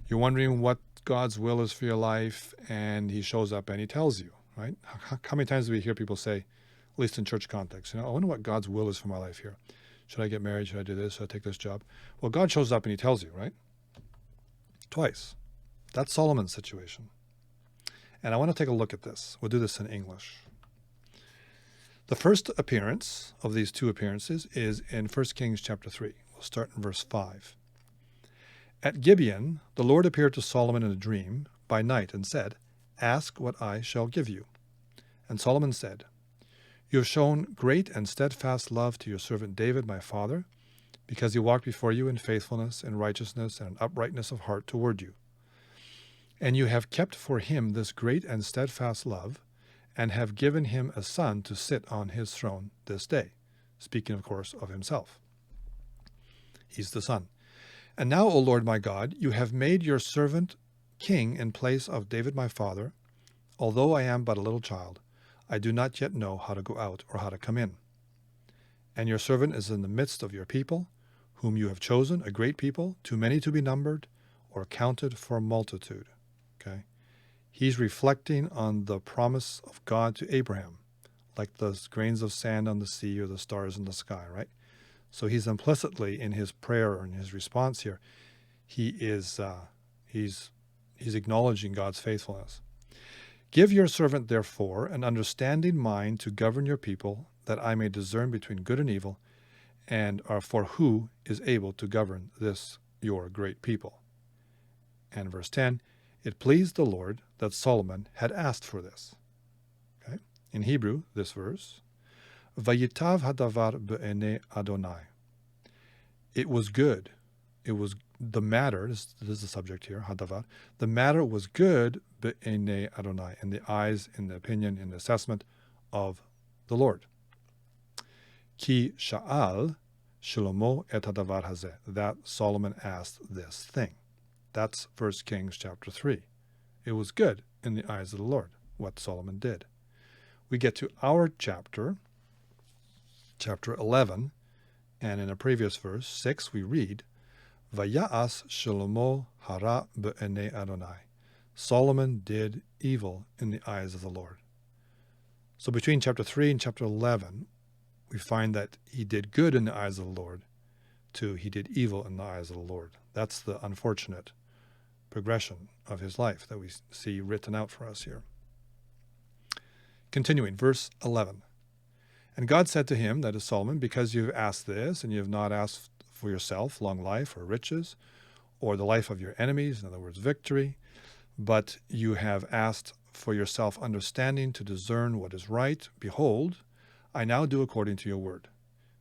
You're wondering what God's will is for your life, and he shows up and he tells you, right? How many times do we hear people say, at least in church context, I wonder what God's will is for my life here. Should I get married? Should I do this? Should I take this job? Well, God shows up and he tells you, right? Twice. That's Solomon's situation. And I want to take a look at this. We'll do this in English. The first appearance of these two appearances is in 1 Kings chapter 3. We'll start in verse 5. At Gibeon, the Lord appeared to Solomon in a dream by night and said, "Ask what I shall give you." And Solomon said, "You have shown great and steadfast love to your servant David, my father, because he walked before you in faithfulness and righteousness and uprightness of heart toward you. And you have kept for him this great and steadfast love, and have given him a son to sit on his throne this day." Speaking, of course, of himself. He's the son. "And now, O Lord my God, you have made your servant king in place of David my father. Although I am but a little child, I do not yet know how to go out or how to come in. And your servant is in the midst of your people, whom you have chosen, a great people, too many to be numbered or counted for multitude." Okay? He's reflecting on the promise of God to Abraham, like the grains of sand on the sea or the stars in the sky, right? So he's implicitly in his prayer or in his response here, he's acknowledging God's faithfulness. "Give your servant, therefore, an understanding mind to govern your people, that I may discern between good and evil, and for who is able to govern this your great people." And verse 10, "It pleased the Lord that Solomon had asked for this." Okay? In Hebrew, this verse, "Vayitav hadavar be'enei Adonai." It was good. It was the matter, this is the subject here, hadavar. The matter was good be'enei Adonai, in the eyes, in the opinion, in the assessment of the Lord. Ki sha'al Shlomo et hadavar hazeh. That Solomon asked this thing. That's 1 Kings chapter 3. It was good in the eyes of the Lord, what Solomon did. We get to our chapter 11, and in a previous verse, 6, we read, "Vaya'as Shlomo hara be'enei Adonai." Solomon did evil in the eyes of the Lord. So between chapter 3 and chapter 11, we find that he did good in the eyes of the Lord, to he did evil in the eyes of the Lord. That's the unfortunate progression of his life that we see written out for us here. Continuing, verse 11. "And God said to him," that is Solomon, "because you have asked this, and you have not asked for yourself long life or riches, or the life of your enemies, in other words, victory, but you have asked for yourself understanding to discern what is right. Behold, I now do according to your word.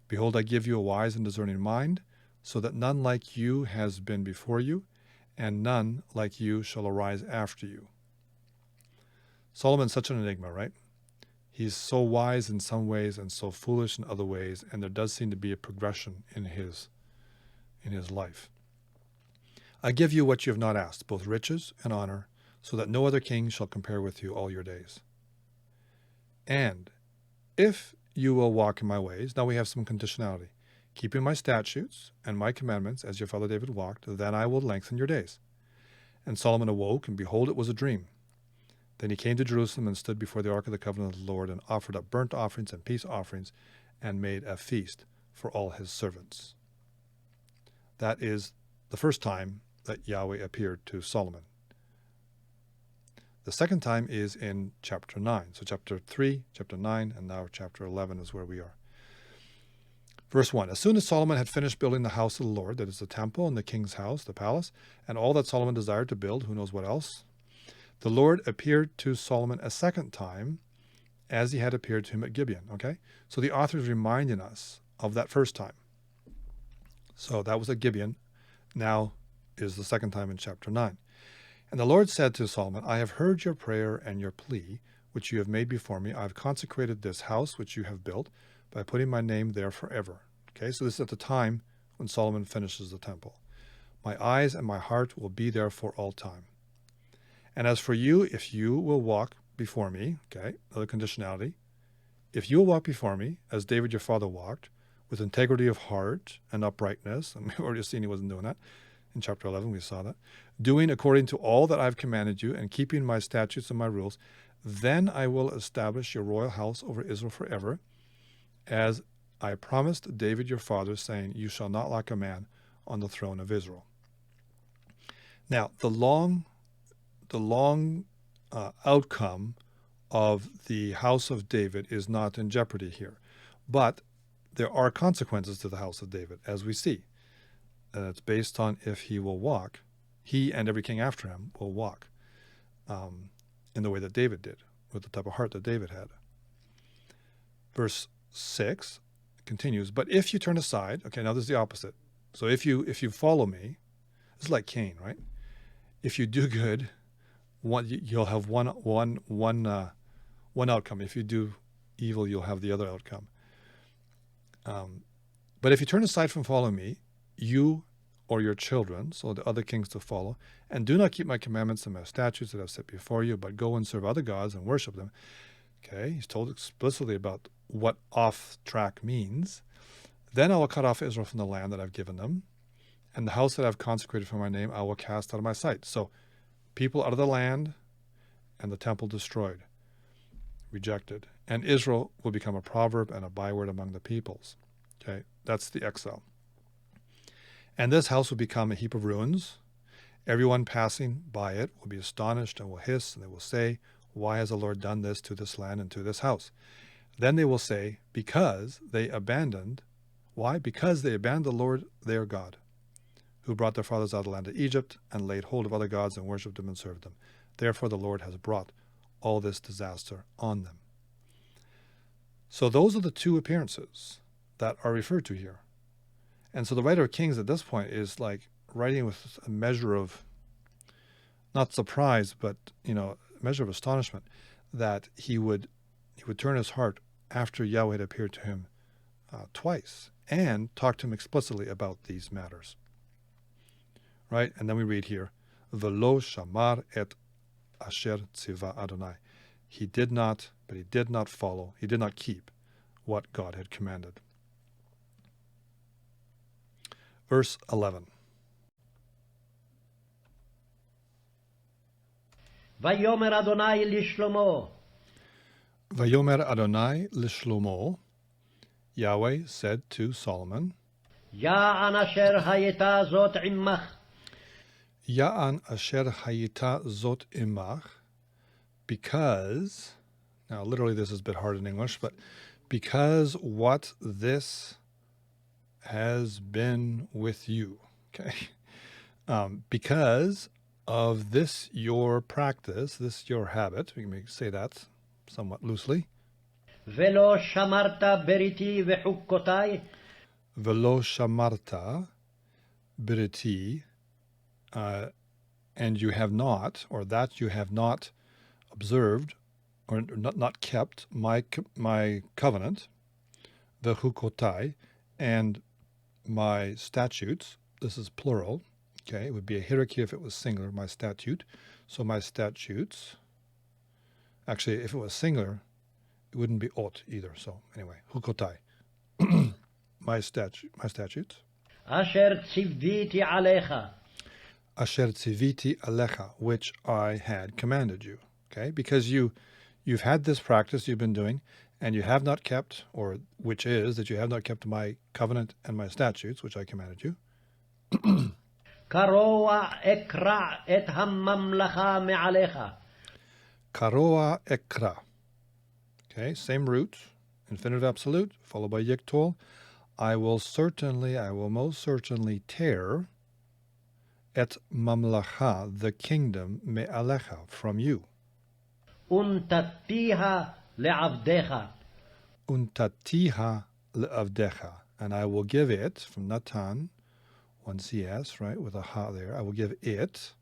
Behold, I give you a wise and discerning mind, so that none like you has been before you, and none like you shall arise after you. Solomon's such an enigma, right? He's so wise in some ways and so foolish in other ways, and there does seem to be a progression in his life. I give you what you have not asked, both riches and honor, so that no other king shall compare with you all your days. And if you will walk in my ways, now we have some conditionality, keeping my statutes and my commandments as your father David walked, then I will lengthen your days. And Solomon awoke, and behold, it was a dream. Then he came to Jerusalem and stood before the ark of the covenant of the Lord, and offered up burnt offerings and peace offerings, and made a feast for all his servants. That is the first time that Yahweh appeared to Solomon. The second time is in chapter 9. So chapter 3, chapter 9, and now chapter 11 is where we are. Verse 1, as soon as Solomon had finished building the house of the Lord, that is the temple and the king's house, the palace, and all that Solomon desired to build, who knows what else, the Lord appeared to Solomon a second time, as he had appeared to him at Gibeon. Okay? So the author is reminding us of that first time. So that was at Gibeon. Now is the second time in chapter 9. And the Lord said to Solomon, I have heard your prayer and your plea, which you have made before me. I have consecrated this house which you have built by putting my name there forever. Okay, so this is at the time when Solomon finishes the temple. My eyes and my heart will be there for all time. And as for you, if you will walk before me, okay, another conditionality, if you will walk before me, as David your father walked, with integrity of heart and uprightness, and we've already seen he wasn't doing that. In chapter 11, we saw that. Doing according to all that I've commanded you, and keeping my statutes and my rules, then I will establish your royal house over Israel forever, as I promised David your father, saying, you shall not lack a man on the throne of Israel. Now, the long outcome of the house of David is not in jeopardy here, but there are consequences to the house of David, as we see. And it's based on if he will walk, he and every king after him will walk in the way that David did, with the type of heart that David had. Verse 6 continues, but if you turn aside, okay, now this is the opposite. So if you follow me, it's like Cain, right? If you do good, you'll have one outcome. If you do evil, you'll have the other outcome. But if you turn aside from following me, you or your children, so the other kings to follow, and do not keep my commandments and my statutes that I've set before you, but go and serve other gods and worship them. Okay, he's told explicitly about what off track means. Then I will cut off Israel from the land that I've given them, and the house that I've consecrated for my name I will cast out of my sight. So people out of the land, and the temple destroyed, rejected. And Israel will become a proverb and a byword among the peoples. Okay, that's the exile. And this house will become a heap of ruins. Everyone passing by it will be astonished and will hiss, and they will say, why has the Lord done this to this land and to this house? Then they will say, because they abandoned. Why? Because they abandoned the Lord their God, who brought their fathers out of the land of Egypt, and laid hold of other gods and worshipped them and served them. Therefore the Lord has brought all this disaster on them. So those are the two appearances that are referred to here. And so the writer of Kings at this point is like writing with a measure of, not surprise, but, a measure of astonishment that he would turn his heart after Yahweh had appeared to him twice and talk to him explicitly about these matters. Right? And then we read here, Velo shamar et asher tziva Adonai. He did not follow, he did not keep what God had commanded. Verse 11. Vayomer Adonai lishlomo. Vayomer Adonai lishlomo. Yahweh said to Solomon, Ya'an asher hayeta zot immach. Ya'an asher hayita zot imach. Because, now literally this is a bit hard in English, but because what this has been with you. Okay. Because of this your practice, this your habit, we may say that somewhat loosely, ולא שמרת בריתי וחוקותי, velo shamarta biriti, and you have not, or that you have not observed, or not kept my covenant, vehukotai, and my statutes. This is plural. Okay, it would be a hierarchy if it was singular, my statute. So my statutes, actually, if it was singular, it wouldn't be ot either. So anyway, hukotai, my statutes. אשר ציוויתי עליך, Asher tziviti alecha, which I had commanded you. Okay, because you've had this practice you've been doing, and you have not kept, or which is that you have not kept my covenant and my statutes, which I commanded you. קרוע אקרע את הממלכה מעליך. Karoa ekra. Okay, same root, infinitive absolute, followed by yiktol. I will most certainly tear et mamlacha, the kingdom, me'alecha, from you. ונתתיה לעבדיך. Untatiha le'avdecha, and I will give it, from Natan, one CS, right, with a ha there, I will give it,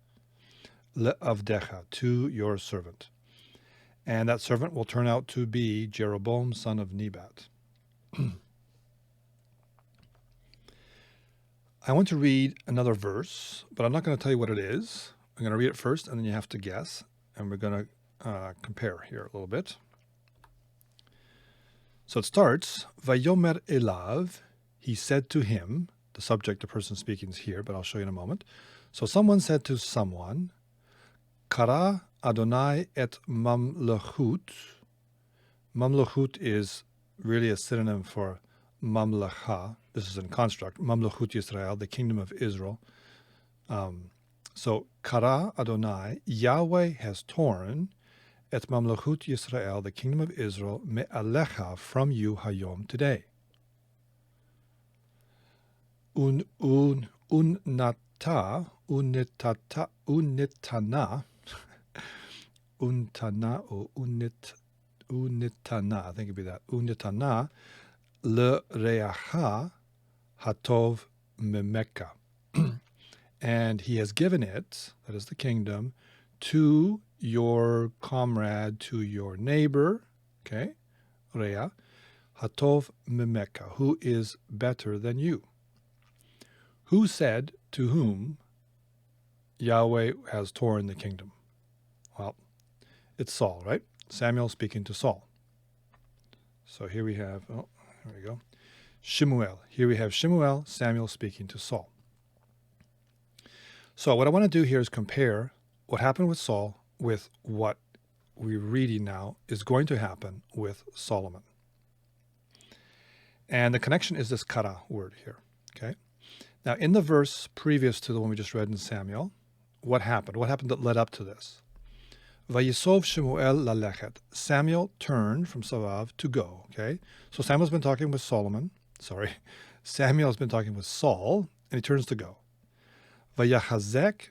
le'avdecha, to your servant. And that servant will turn out to be Jeroboam, son of Nebat. I want to read another verse, but I'm not going to tell you what it is. I'm going to read it first, and then you have to guess. And we're going to compare here a little bit. So it starts, Vayomer elav, he said to him, the subject, the person speaking is here, but I'll show you in a moment. So someone said to someone, Kara Adonai et mamlechut. Mamlechut is really a synonym for mamlacha. This is in construct. Mamlechut Yisrael, the kingdom of Israel. So Kara Adonai, Yahweh has torn et mamlechut Yisrael, the kingdom of Israel, me'alecha, from you hayom, today. Unitana, I think it'd be that. Unitana le reacha hatov memeka. And he has given it, that is the kingdom, to your comrade, to your neighbor, okay, rea, hatov memeka, who is better than you. Who said to whom Yahweh has torn the kingdom? Well, it's Saul, right? Samuel speaking to Saul. So here we have, here we go. Shemuel. Here we have Shemuel, Samuel speaking to Saul. So what I want to do here is compare what happened with Saul with what we're reading now is going to happen with Solomon. And the connection is this kara word here, okay? Now, in the verse previous to the one we just read in Samuel, what happened? What happened that led up to this? Vayisov Shemuel lalechet. Samuel turned from Savav to go, okay? So Samuel's been talking with Samuel's been talking with Saul, and he turns to go. Vayachazek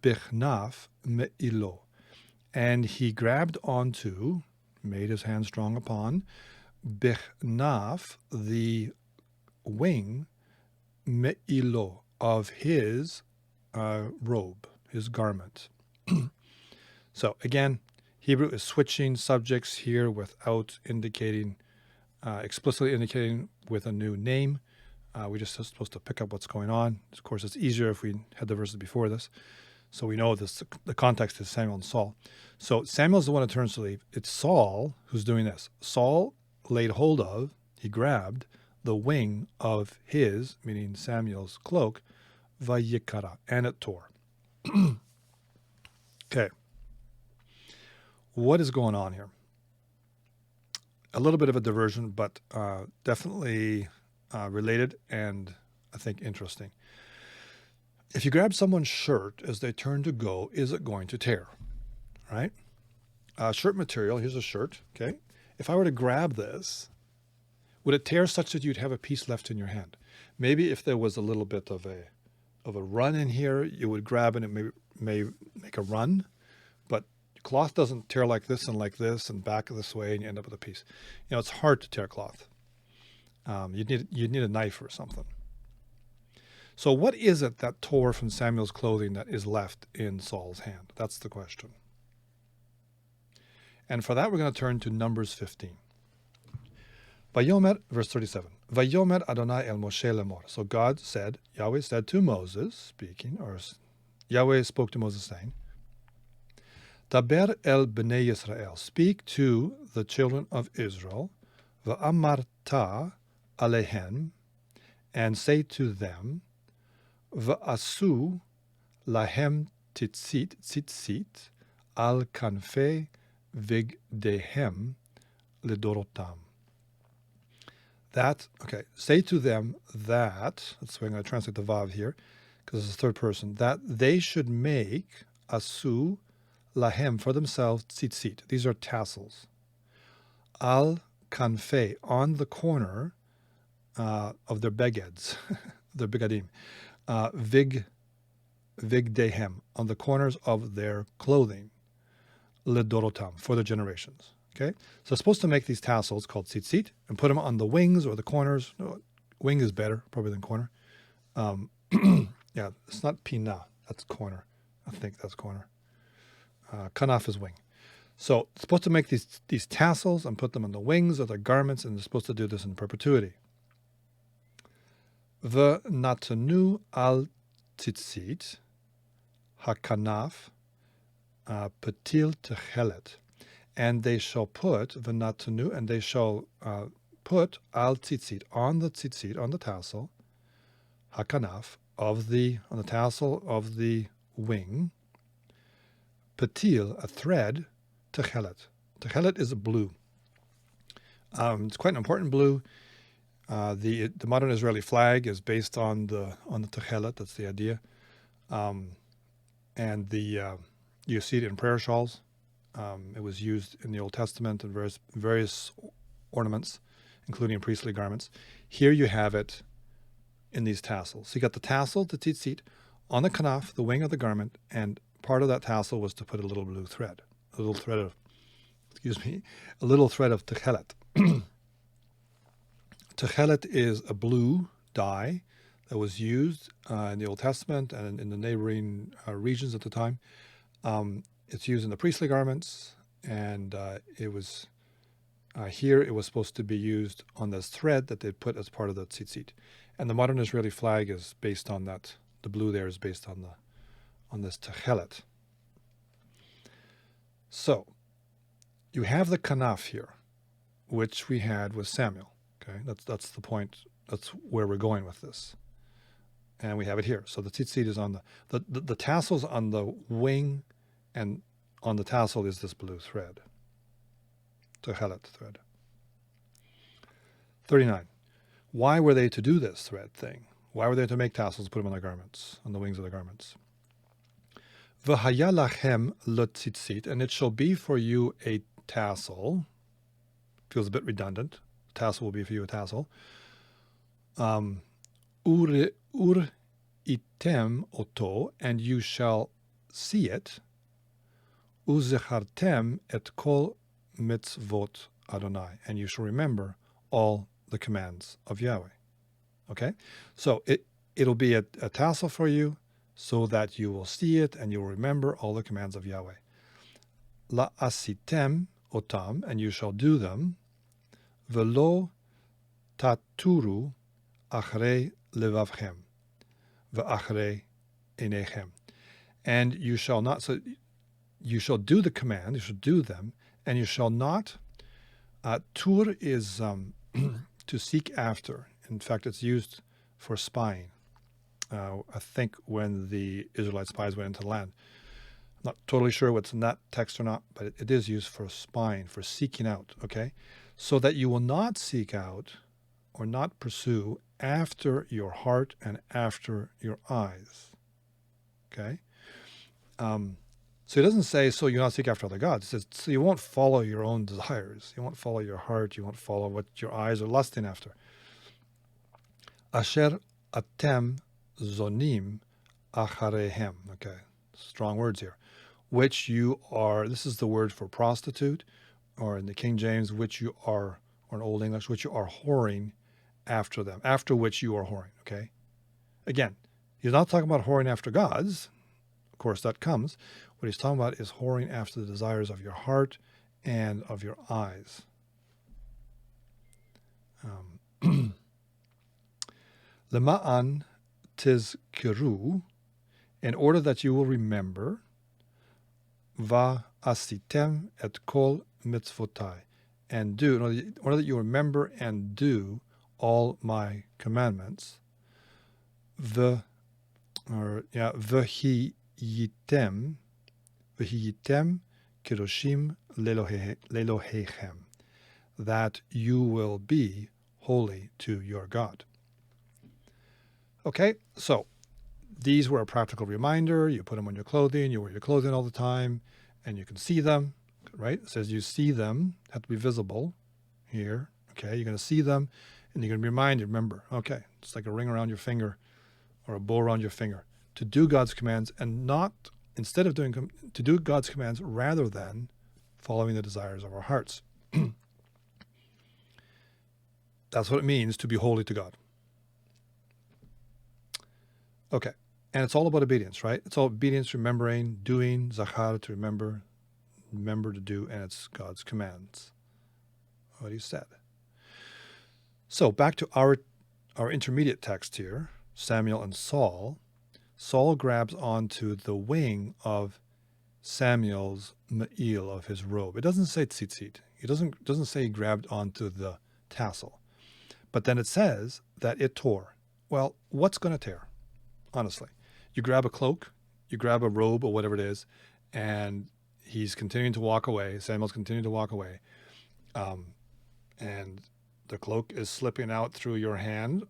bichnaf me'ilo. And he grabbed onto, made his hand strong upon, bichnaf, the wing, me'ilo, of his robe, his garment. So again, Hebrew is switching subjects here without indicating, explicitly indicating with a new name. We're just supposed to pick up what's going on. Of course, it's easier if we had the verses before this. So we know this. The context is Samuel and Saul. So Samuel's the one who turns to leave. It's Saul who's doing this. Saul laid hold of, he grabbed the wing of his, meaning Samuel's cloak, vayikara, and it tore. Okay. What is going on here? A little bit of a diversion, but definitely related and I think interesting. If you grab someone's shirt as they turn to go, is it going to tear? Right? Shirt material, here's a shirt, okay? If I were to grab this, would it tear such that you'd have a piece left in your hand? Maybe if there was a little bit of a of a run in here, you would grab it and it may make a run, but cloth doesn't tear like this and back this way, and you end up with a piece. You know, it's hard to tear cloth. You'd need a knife or something. So what is it that tore from Samuel's clothing that is left in Saul's hand? That's the question. And for that, we're going to turn to Numbers 15. Vayomer, verse 37. Vayomer Adonai el Moshe lemor. So God said, Yahweh said to Moses, speaking, or Yahweh spoke to Moses saying, Daber el bnei Yisrael. Speak to the children of Israel, va'amarta alehem, and say to them, va'asu lahem tzitzit al kanfei vigdehem lidorotam. That, okay, say to them that, that's why I'm going to translate the Vav here, because it's the third person, that they should make asu lahem, for themselves, tzitzit. These are tassels. Al kanfei, on the corner of their begeds, their begadim. Vigdehem, on the corners of their clothing. Lidorotam, for the generations. Okay, so supposed to make these tassels called tzitzit and put them on the wings or the corners. Wing is better probably than corner. Yeah, it's not pina, that's corner. I think that's corner. Kanaf is wing. So it's supposed to make these tassels and put them on the wings of their garments, and they're supposed to do this in perpetuity. V'natanu al tzitzit hakanaf petil techelet. And they shall put v'natanu, and they shall put al tzitzit, on the tassel, hakanaf, on the tassel of the wing, petil, a thread, techelet. Techelet is a blue. It's quite an important blue. The modern Israeli flag is based on the techelet. That's the idea, and you see it in prayer shawls. It was used in the Old Testament and various ornaments, including priestly garments. Here you have it in these tassels. So you got the tassel, the tzitzit, on the kanaf, the wing of the garment, and part of that tassel was to put a little blue thread, a little thread of techelet. Techelet is a blue dye that was used in the Old Testament and in the neighboring regions at the time. It's used in the priestly garments, and it was here it was supposed to be used on this thread that they put as part of the tzitzit. And the modern Israeli flag is based on that. The blue there is based on this techelet. So you have the kanaf here, which we had with Samuel. Okay, that's the point. That's where we're going with this. And we have it here. So the tzitzit is on the tassels on the wing, and on the tassel is this blue thread, techelet thread. 39. Why were they to do this thread thing? Why were they to make tassels, put them on their garments, on the wings of the garments? V'haya lachem letzitzit, and it shall be for you a tassel. Feels a bit redundant. Tassel will be for you a tassel. Ur item oto, and you shall see it. Uzechartem et kol mitzvot Adonai, and you shall remember all the commands of Yahweh. Okay, so it'll be a tassel for you, so that you will see it and you will remember all the commands of Yahweh. La asitem otam, and you shall do them. Velo taturu achrei levavchem ve'achrei einechem, and you shall not. So you shall do the command. You shall do them, and you shall not. Tur is to seek after. In fact, it's used for spying. I think when the Israelite spies went into the land. I'm not totally sure what's in that text or not, but it is used for spying, for seeking out, okay? So that you will not seek out or not pursue after your heart and after your eyes, okay? So it doesn't say, so you not seek after other gods. It says, so you won't follow your own desires. You won't follow your heart. You won't follow what your eyes are lusting after. Asher atem zonim acharehem. Okay, strong words here. Which you are, this is the word for prostitute, or in the King James, which you are, or in Old English, which you are whoring after them, after which you are whoring, okay? Again, he's not talking about whoring after gods. Of course, that comes. What he's talking about is whoring after the desires of your heart and of your eyes. Lema'an tizkiru, in order that you will remember, va asitem et kol mitzvotai, and do, in order that you remember and do all my commandments, v'hiyitem kiroshim lelohechem, that you will be holy to your God. Okay, so these were a practical reminder. You put them on your clothing, you wear your clothing all the time, and you can see them, right? It says you see them, have to be visible here, okay? You're going to see them, and you're going to be reminded, remember, okay, it's like a ring around your finger or a bow around your finger, to do God's commands and not, instead of doing, to do God's commands rather than following the desires of our hearts. That's what it means to be holy to God. Okay, and it's all about obedience, right? It's all obedience, remembering, doing, zachar, to remember to do, and it's God's commands, what he said. So back to our intermediate text here, Samuel and Saul. Saul grabs onto the wing of Samuel's ma'il, of his robe. It doesn't say tzitzit. It doesn't say he grabbed onto the tassel. But then it says that it tore. Well, what's going to tear? Honestly, you grab a cloak, you grab a robe or whatever it is, and he's continuing to walk away. Samuel's continuing to walk away. And the cloak is slipping out through your hand,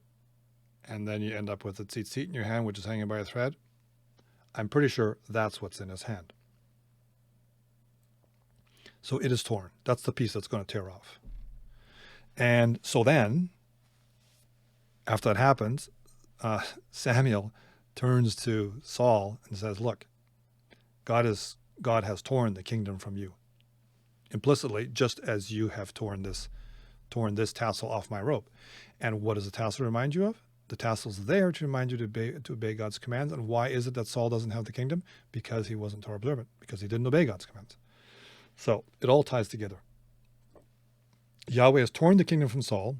and then you end up with a tzitzit in your hand, which is hanging by a thread. I'm pretty sure that's what's in his hand. So it is torn. That's the piece that's going to tear off. And so then, after that happens, Samuel turns to Saul and says, look, God has torn the kingdom from you. Implicitly, just as you have torn this tassel off my robe. And what does the tassel remind you of? The tassel's there to remind you to obey God's commands. And why is it that Saul doesn't have the kingdom? Because he wasn't Torah observant, because he didn't obey God's commands. So it all ties together. Yahweh has torn the kingdom from Saul,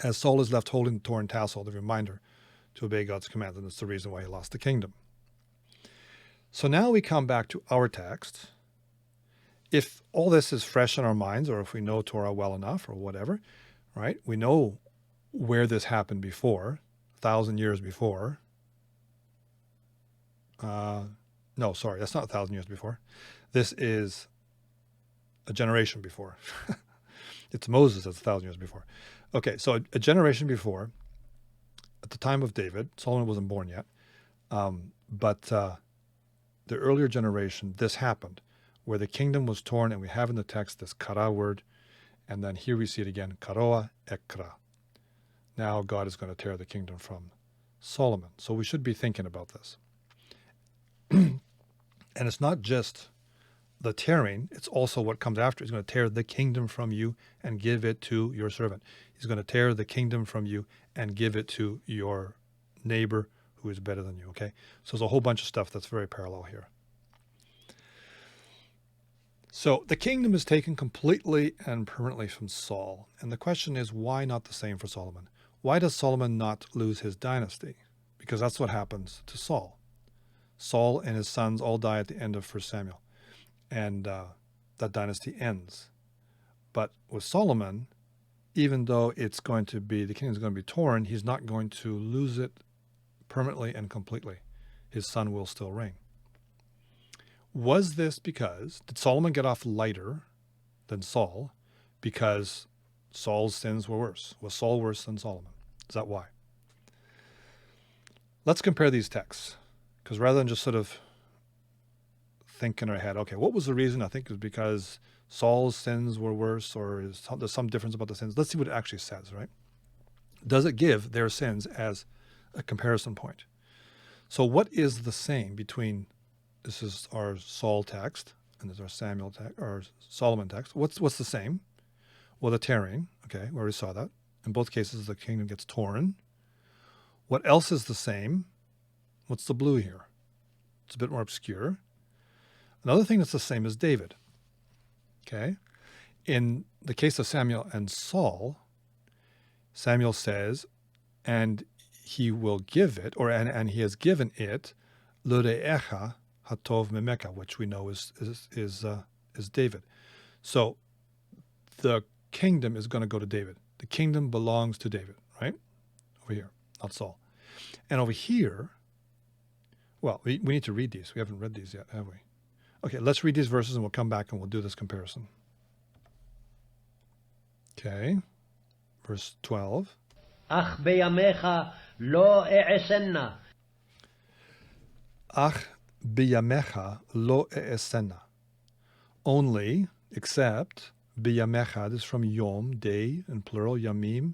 as Saul is left holding the torn tassel, the reminder to obey God's commands, and it's the reason why he lost the kingdom. So now we come back to our text. If all this is fresh in our minds, or if we know Torah well enough, or whatever, right? We know where this happened before, 1,000 years before. No, sorry, that's not 1,000 years before. This is a generation before. It's Moses that's 1,000 years before. Okay, so a generation before, at the time of David, Solomon wasn't born yet, but the earlier generation, this happened, where the kingdom was torn, and we have in the text this kara word, and then here we see it again, karoa ekra. Now God is going to tear the kingdom from Solomon. So we should be thinking about this. And it's not just the tearing, it's also what comes after. He's going to tear the kingdom from you and give it to your servant. He's going to tear the kingdom from you and give it to your neighbor who is better than you, okay? So there's a whole bunch of stuff that's very parallel here. So the kingdom is taken completely and permanently from Saul. And the question is, why not the same for Solomon? Why does Solomon not lose his dynasty? Because that's what happens to Saul. Saul and his sons all die at the end of 1 Samuel. And that dynasty ends. But with Solomon, even though it's going to be, the kingdom is going to be torn, he's not going to lose it permanently and completely. His son will still reign. Was this because, did Solomon get off lighter than Saul because Saul's sins were worse? Was Saul worse than Solomon? Is that why? Let's compare these texts, because rather than just sort of think in our head, okay, what was the reason? I think it was because Saul's sins were worse, or there's some difference about the sins. Let's see what it actually says, right? Does it give their sins as a comparison point? So what is the same between, this is our Saul text, and this is our Samuel text, or Solomon text. What's the same? Well, the tearing, okay, we already saw that. In both cases, the kingdom gets torn. What else is the same? What's the blue here? It's a bit more obscure. Another thing that's the same is David. Okay? In the case of Samuel and Saul, Samuel says, and he will give it, and he has given it, l're'echa hatov memeka, which we know is David. So the kingdom is going to go to David. The kingdom belongs to David, right? Over here, not Saul. And over here, well, we need to read these. We haven't read these yet, have we? Okay, let's read these verses and we'll come back and we'll do this comparison. Okay, verse 12. אך בימיך לא אעשנה. Ach biyamecha lo e'esena. Only, except, biyamecha, this is from yom, day, in plural, yamim,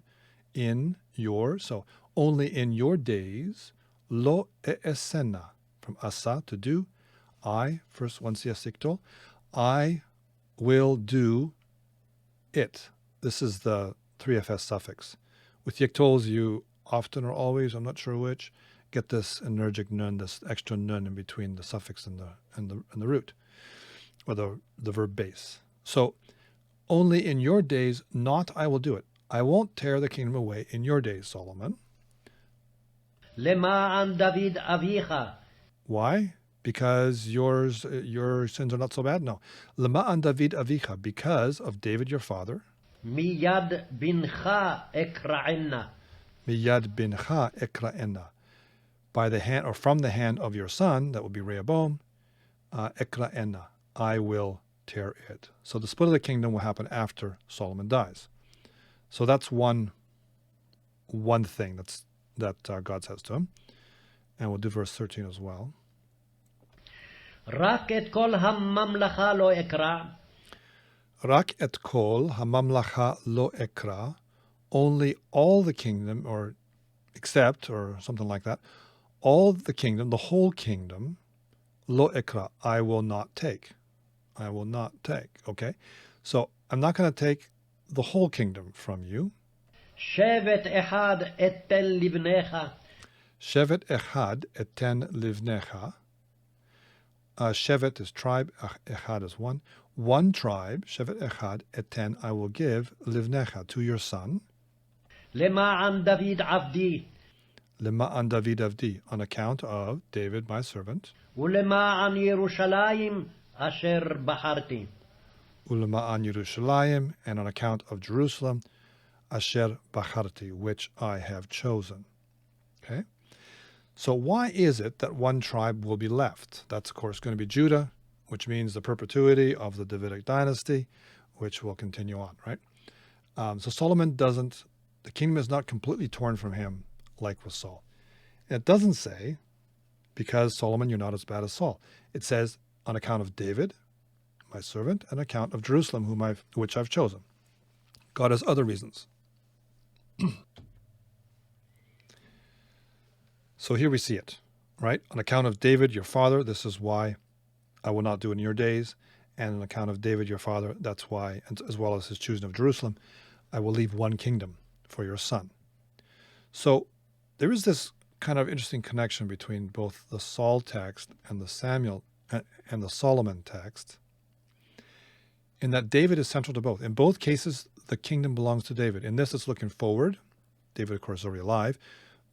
in your, so only in your days, lo e'esena, from asa, to do, I, first one siasikto, I will do it. This is the 3fs suffix. With yiktols, you often or always, I'm not sure which, get this energic nun, this extra nun in between the suffix and the root, or the verb base. So, only in your days, not I will do it. I won't tear the kingdom away in your days, Solomon. למען דוד אביך. Why? Because your sins are not so bad? No. Lema'an David avicha, because of David your father. מיד בנך אקרענה. Miyad bincha ekra'ena. By the hand, or from the hand of your son, that would be Rehoboam, ekra'ena, I will tear it. So the split of the kingdom will happen after Solomon dies. So that's one thing that God says to him. And we'll do verse 13 as well. רק את כל הממלכה לא אקרע. Rak et kol hamamlacha lo ekra, only all the kingdom, or except, or something like that, all the kingdom, the whole kingdom, lo ekra, I will not take. I will not take, okay? So I'm not going to take the whole kingdom from you. שבט אחד אתן לבניך. Shevet echad eten livnecha. Shevet is tribe, echad is one. One tribe, Shevet echad eten, I will give livnecha, to your son. למען דוד עבדי. Lema'an David avdi, on account of David my servant. ולמען ירושלים אשר בחרתי. Ulema'an Yerushalayim, and on account of Jerusalem, Asher Bacharti, which I have chosen. Okay? So why is it that one tribe will be left? That's, of course, going to be Judah, which means the perpetuity of the Davidic dynasty, which will continue on, right? So Solomon doesn't, the kingdom is not completely torn from him like with Saul. And it doesn't say, because Solomon, you're not as bad as Saul. It says, on account of David, my servant, and account of Jerusalem, which I've chosen. God has other reasons. So here we see it, right? On account of David, your father, this is why I will not do in your days. And on account of David, your father, that's why, as well as his choosing of Jerusalem, I will leave one kingdom for your son. So there is this kind of interesting connection between both the Saul text and the Samuel and the Solomon text, in that David is central to both. In both cases, the kingdom belongs to David. In this, it's looking forward. David, of course, is already alive,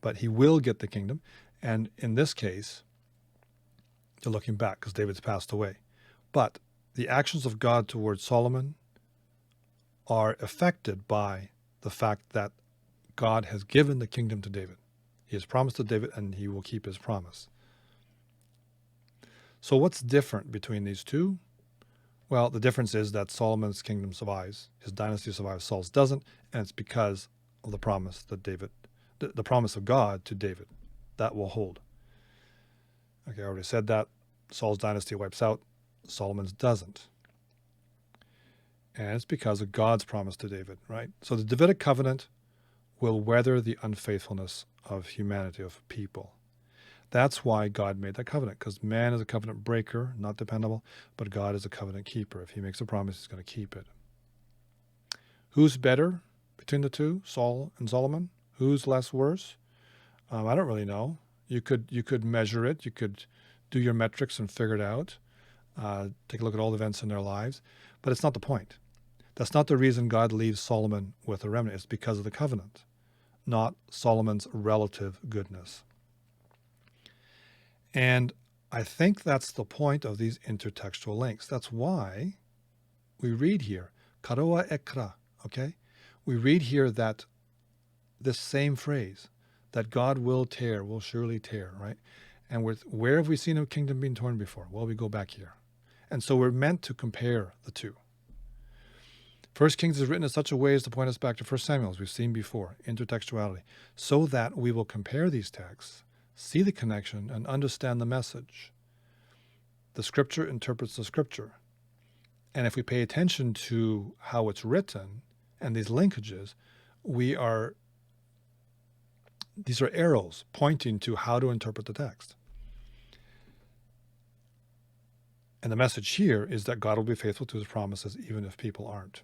but he will get the kingdom. And in this case, they're looking back because David's passed away. But the actions of God towards Solomon are affected by the fact that God has given the kingdom to David. He has promised to David, and he will keep his promise. So what's different between these two? Well, the difference is that Solomon's kingdom survives, his dynasty survives, Saul's doesn't, and it's because of the promise that David, the promise of God to David, that will hold. Okay, I already said that. Saul's dynasty wipes out, Solomon's doesn't. And it's because of God's promise to David, right? So the Davidic covenant will weather the unfaithfulness of humanity, of people. That's why God made that covenant, because man is a covenant breaker, not dependable, but God is a covenant keeper. If he makes a promise, he's going to keep it. Who's better between the two, Saul and Solomon? Who's less worse? I don't really know. You could measure it. You could do your metrics and figure it out. Take a look at all the events in their lives. But it's not the point. That's not the reason God leaves Solomon with a remnant. It's because of the covenant, not Solomon's relative goodness. And I think that's the point of these intertextual links. That's why we read here, karoa ekra, okay? We read here that this same phrase, that God will tear, will surely tear, right? And where have we seen a kingdom being torn before? Well, we go back here. And so we're meant to compare the two. First Kings is written in such a way as to point us back to 1 Samuel, as we've seen before, intertextuality, so that we will compare these texts, see the connection, and understand the message. The Scripture interprets the Scripture. And if we pay attention to how it's written and these linkages, these are arrows pointing to how to interpret the text. And the message here is that God will be faithful to his promises even if people aren't.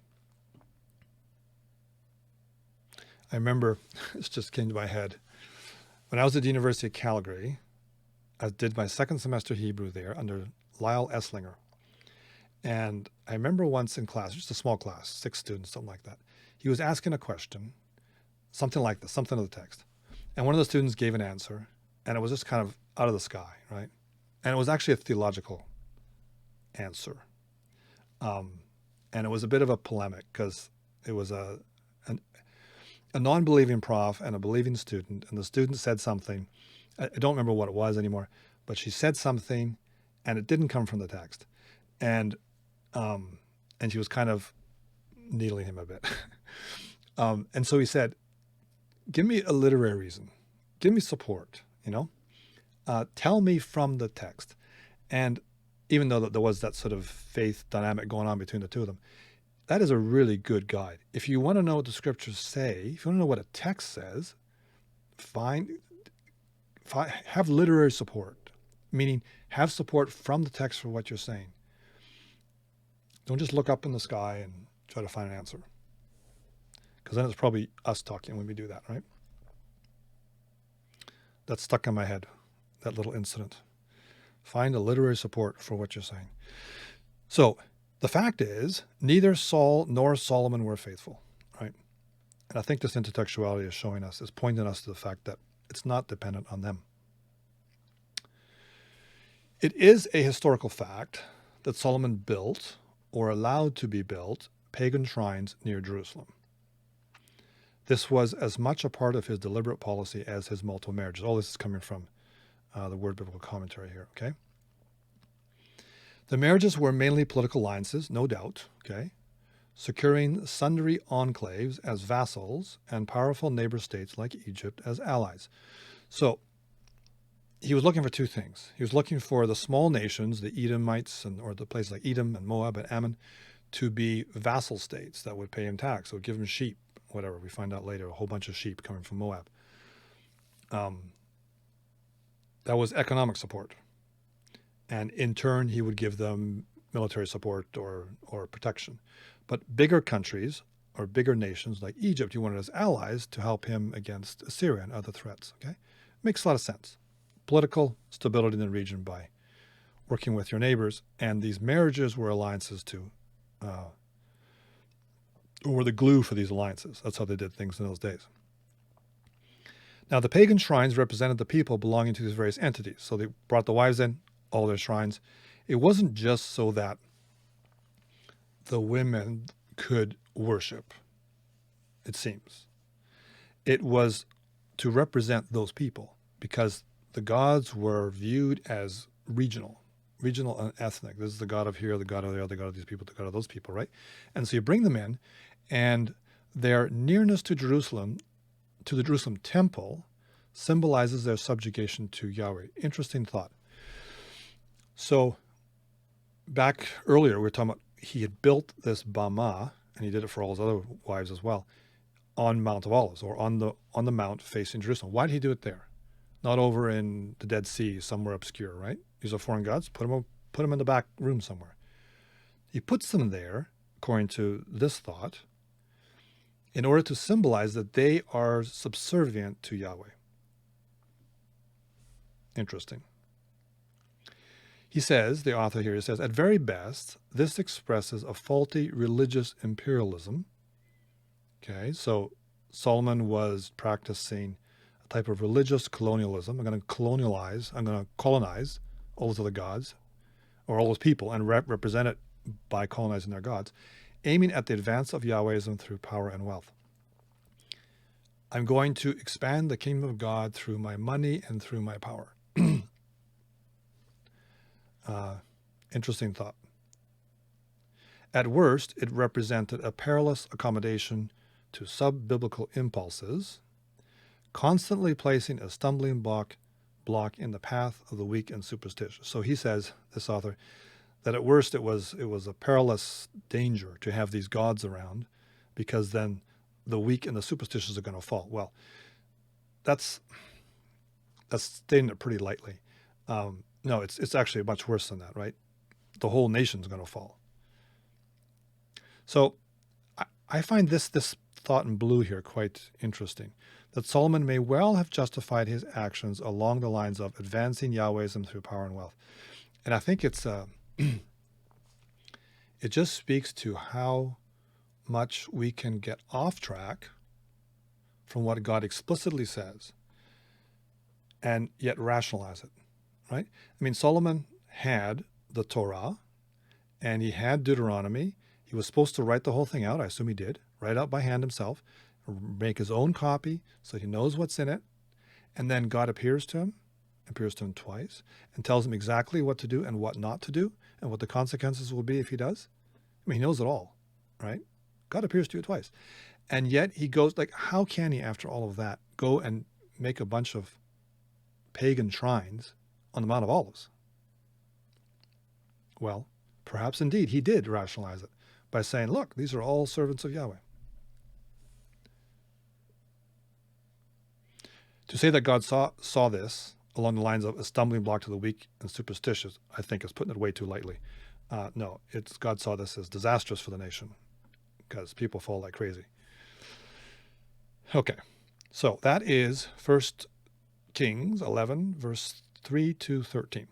I remember, this just came to my head, when I was at the University of Calgary, I did my second semester Hebrew there under Lyle Eslinger. And I remember once in class, just a small class, 6 students, something like that, he was asking a question, something like this, something of the text. And one of the students gave an answer, and it was just kind of out of the sky, right? And it was actually a theological answer. And it was a bit of a polemic because it was a non-believing prof and a believing student, and the student said something. I don't remember what it was anymore, but she said something, and it didn't come from the text, and she was kind of needling him a bit, and so he said, "Give me a literary reason, give me support, tell me from the text." And even though there was that sort of faith dynamic going on between the two of them, that is a really good guide. If you want to know what the scriptures say, if you want to know what a text says, have literary support, meaning have support from the text for what you're saying. Don't just look up in the sky and try to find an answer, because then it's probably us talking when we do that, right? That's stuck in my head, that little incident. Find a literary support for what you're saying. So the fact is, neither Saul nor Solomon were faithful, right? And I think this intertextuality is pointing us to the fact that it's not dependent on them. It is a historical fact that Solomon built, or allowed to be built, pagan shrines near Jerusalem. This was as much a part of his deliberate policy as his multiple marriages. All this is coming from the Word Biblical Commentary here, okay? The marriages were mainly political alliances, no doubt, okay? Securing sundry enclaves as vassals and powerful neighbor states like Egypt as allies. So he was looking for two things. He was looking for the small nations, the Edomites, or the places like Edom and Moab and Ammon, to be vassal states that would pay him tax, would give him sheep, whatever. We find out later, a whole bunch of sheep coming from Moab. That was economic support. And in turn, he would give them military support or protection. But bigger countries or bigger nations like Egypt, he wanted as allies to help him against Assyria and other threats. Okay, makes a lot of sense. Political stability in the region by working with your neighbors, and these marriages were alliances were the glue for these alliances. That's how they did things in those days. Now, the pagan shrines represented the people belonging to these various entities. So they brought the wives in, all their shrines. It wasn't just so that the women could worship, it seems. It was to represent those people, because the gods were viewed as regional and ethnic. This is the god of here, the god of there, the god of these people, the god of those people, right? And so you bring them in, and their nearness to Jerusalem, to the Jerusalem temple, symbolizes their subjugation to Yahweh. Interesting thought. So back earlier, we were talking about he had built this Bama, and he did it for all his other wives as well, on Mount of Olives, or on the mount facing Jerusalem. Why did he do it there? not over in the Dead Sea, somewhere obscure, right? These are foreign gods. Put them in the back room somewhere. He puts them there, according to this thought, in order to symbolize that they are subservient to Yahweh. Interesting. He says, the author here says, at very best, this expresses a faulty religious imperialism. Okay, so Solomon was practicing a type of religious colonialism. I'm going to colonize all those other gods, or all those people, and represent it by colonizing their gods, aiming at the advance of Yahwehism through power and wealth. I'm going to expand the kingdom of God through my money and through my power. Interesting thought. At worst, it represented a perilous accommodation to sub-biblical impulses, constantly placing a stumbling block in the path of the weak and superstitious. So he says, this author, that at worst it was a perilous danger to have these gods around, because then the weak and the superstitious are going to fall. Well, that's stating it pretty lightly. No, it's actually much worse than that, right? The whole nation's going to fall. So I find this thought in blue here quite interesting, that Solomon may well have justified his actions along the lines of advancing Yahwehism through power and wealth. And I think it's it just speaks to how much we can get off track from what God explicitly says and yet rationalize it, right? I mean, Solomon had the Torah and he had Deuteronomy. He was supposed to write the whole thing out. I assume he did. Write out by hand himself, make his own copy so he knows what's in it. And then God appears to him twice, and tells him exactly what to do and what not to do, and what the consequences will be if he does. I mean, he knows it all, right? God appears to you twice. And yet he goes, like, how can he, after all of that, go and make a bunch of pagan shrines on the Mount of Olives? Well, perhaps indeed he did rationalize it by saying, look, these are all servants of Yahweh. To say that God saw this along the lines of a stumbling block to the weak and superstitious, I think is putting it way too lightly. No, God saw this as disastrous for the nation because people fall like crazy. Okay, so that is 1 Kings 11, verse 3 to 13.